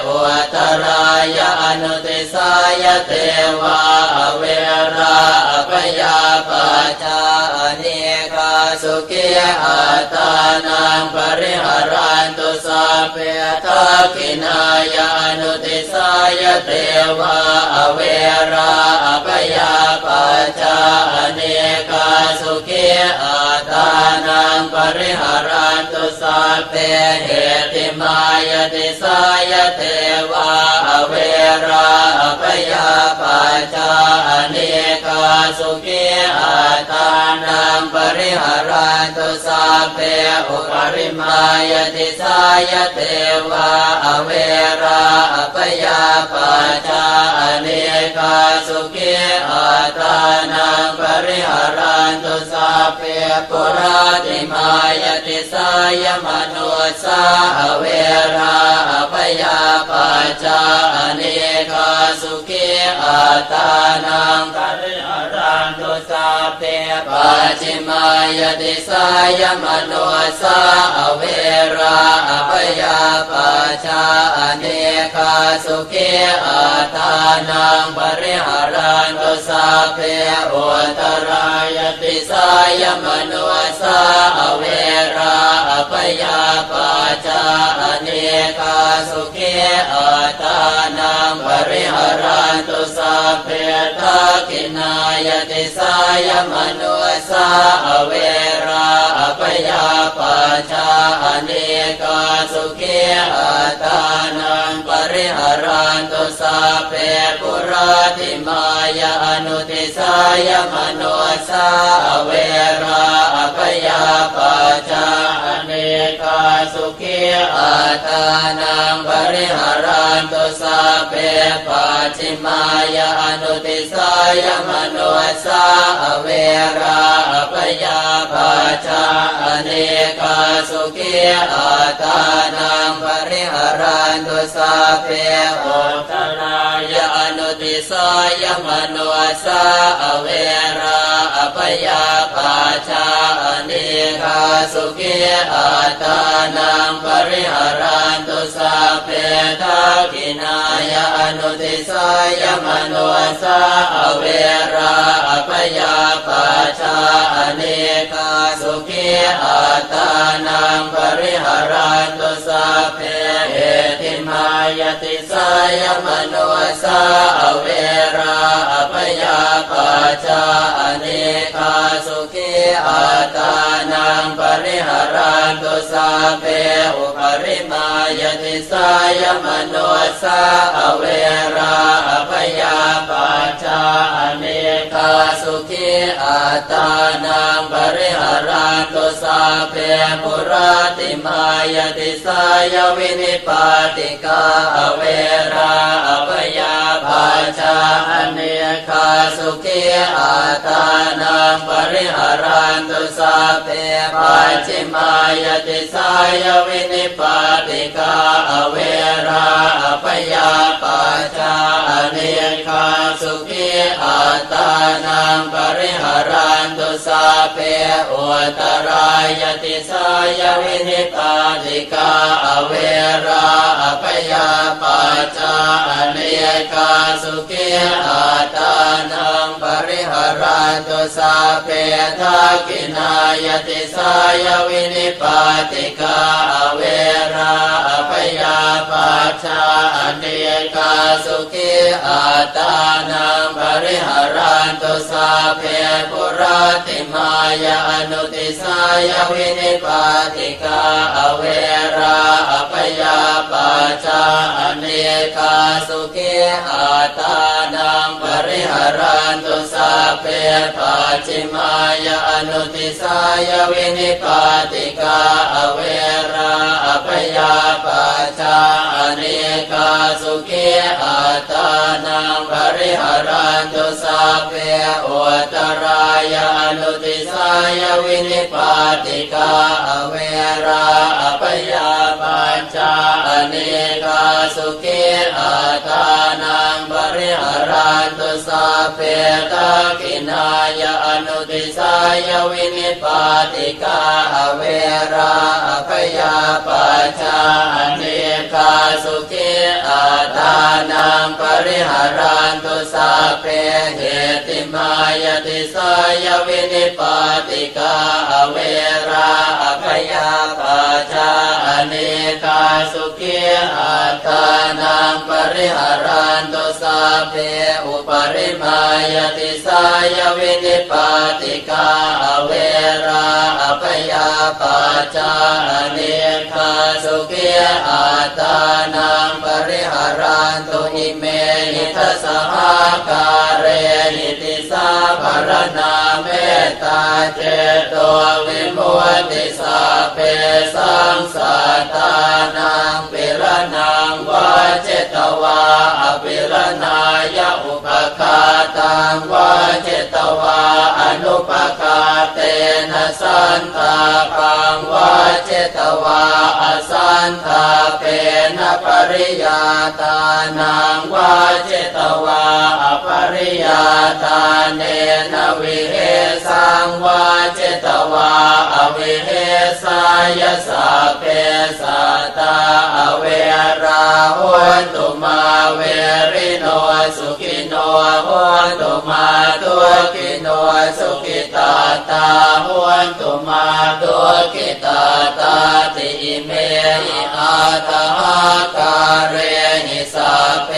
อุตรายะอนุติสายะเทวาอเวราอภยาปัจจาอเนกาสุขีอัตตานังปริหารันตุสัพเพทักขินายะอนุติสายะเทวาอเวราอภยาปัจจาอเนกาสุขีอัตตานังปริหารันตุสัพเพเหติมายติสายะเทวาอเวราอภยาปัจจาอเนกาสุขีอัตตานังปริหารันตุสัพเพอุปริมายติสายะเทวาอเวราอภยาปัจจาอเนกาสุขีอัตตานังปริหารันตุสัพเพปุราติมายติสายมโนสาอเวราอภยาปัจจาอเนกาสุขีอัตตานังปริหารันตุสัพเพปัจฉิมายติสายมโนสาอเวราอภยาปัจจาอเนกาสุขีอัตตานังปริหารันตุสัพเพอุตรายติสายมโนสาอเวราอภยาปัจจาอเนกาสุขีอัตตานังปริหารันตุสัพเพทักขินายติสายมโนสาอเวราอภยาปัจจาอเนกาสุขีอัตตานังปริหารันตุสัพเพปุราติมายาอนุติสายมโนสาอเวราอภยาปัจจาอเนกาสุขีอัตตานังปริหารันตุสัพ เพปัจฉิมายาอนุติสายมโนสาเวราปยาปาชาอเนกาสุขีอาตานังปริหารันตุสาเพโอตรายาอนุติสายมโนสาเวราปยาปาชาอเนกาสุขีอาตานังปริหารันตุสาเพทักขินายาอนุติสายมโนสาเวราปยาปาชาอเนกาสุขีอาตานังปริหารันตุสาเพเอติมายติสายมโนสาเวราปยาปาชาอเนกาสุขีอาตานังปริหารันตุสาเพอุปริมายติสายมโนสาเวราปยาปาชาอเนกาสุขีอาตานังปริหารันตุสาเพปุราติมายติสายวินิปาติกาเวราปยาปาชาอเนกาสุขีอาตานังปริหารันตุสาเพปัจฉิมายติสายวินิปาติกาเวราปยาปาชาอเนกาสุขีอาตานังปริหารันตุสาเพอุตรายติสายวินิปาติกาเวราปยาปาชาอเนกาสุขีอาตานังปริหารันตุสาเพทักขินายติสายวินิปาติกาเวราปยาปาชาอเนกาสุขีอาตานังปริหารันตุสาเพปุราติมายาอนุติสายวินิปาติกาเวราปยาปาชาอเนกาสุขีอาตานังปริหารันตุสาเพปัจฉิมายาอนุติสายวินิปาติกาเวราปยาปาชาอเนกาสุขีอาตานังปริหารันตุสาเพอุตรายานุติสายวินิปาติกาเวราปยาปาชาอเนกาสุขีอาตานังปริหารันตุสาเพทักขินายาอนุติสายวินิปาติกาเวราปยาปาชาอเนกาสุขีอาตานังปริหารันตุสาเพเหติมายติสายวินิปาติกาเวราปยาปาชาอเนกาสุขีอาตานังปริหารันตุสาเพอุปริมายติสายวินิปาติกาเวราปยาปาชาอเนกาสุขีอาตานังปริหารันตุอิเมหิทัสสหาเรหิติสาภรณาเมตตาเจโตวิมุตติสาเพสังสัตตานังปิรนังวาเจตวาอปิรนายะอุปคาตังวาเจตวาอนุปคาเตนะสันตาปังวาเจตวาอสันตาเปนะปริยาตานังวาเจตวาอปริยาตาเนนะวิเหสังวาเจตวาอวิเหสายสัพเพสัตตาเวราหุนตุมาเวริโนสุขิโนหุนตุมาตุกิโนสุขิตาตาหุนตุมาตุกิตาตาติเมหิอาตาการเรหิสัพเพ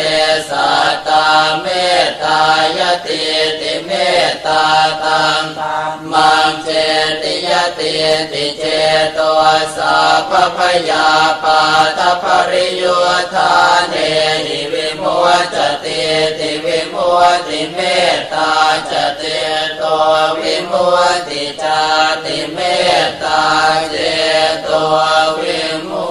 สัตตาเมตตายติติเมตตาตังมังเจติยติติเจโตสัพพยาปาตภริโยธาเนหิวิมุตติติวิมุตติเมตตาจเตโตวิมุตติจาติเมตตาเจโตวิมุ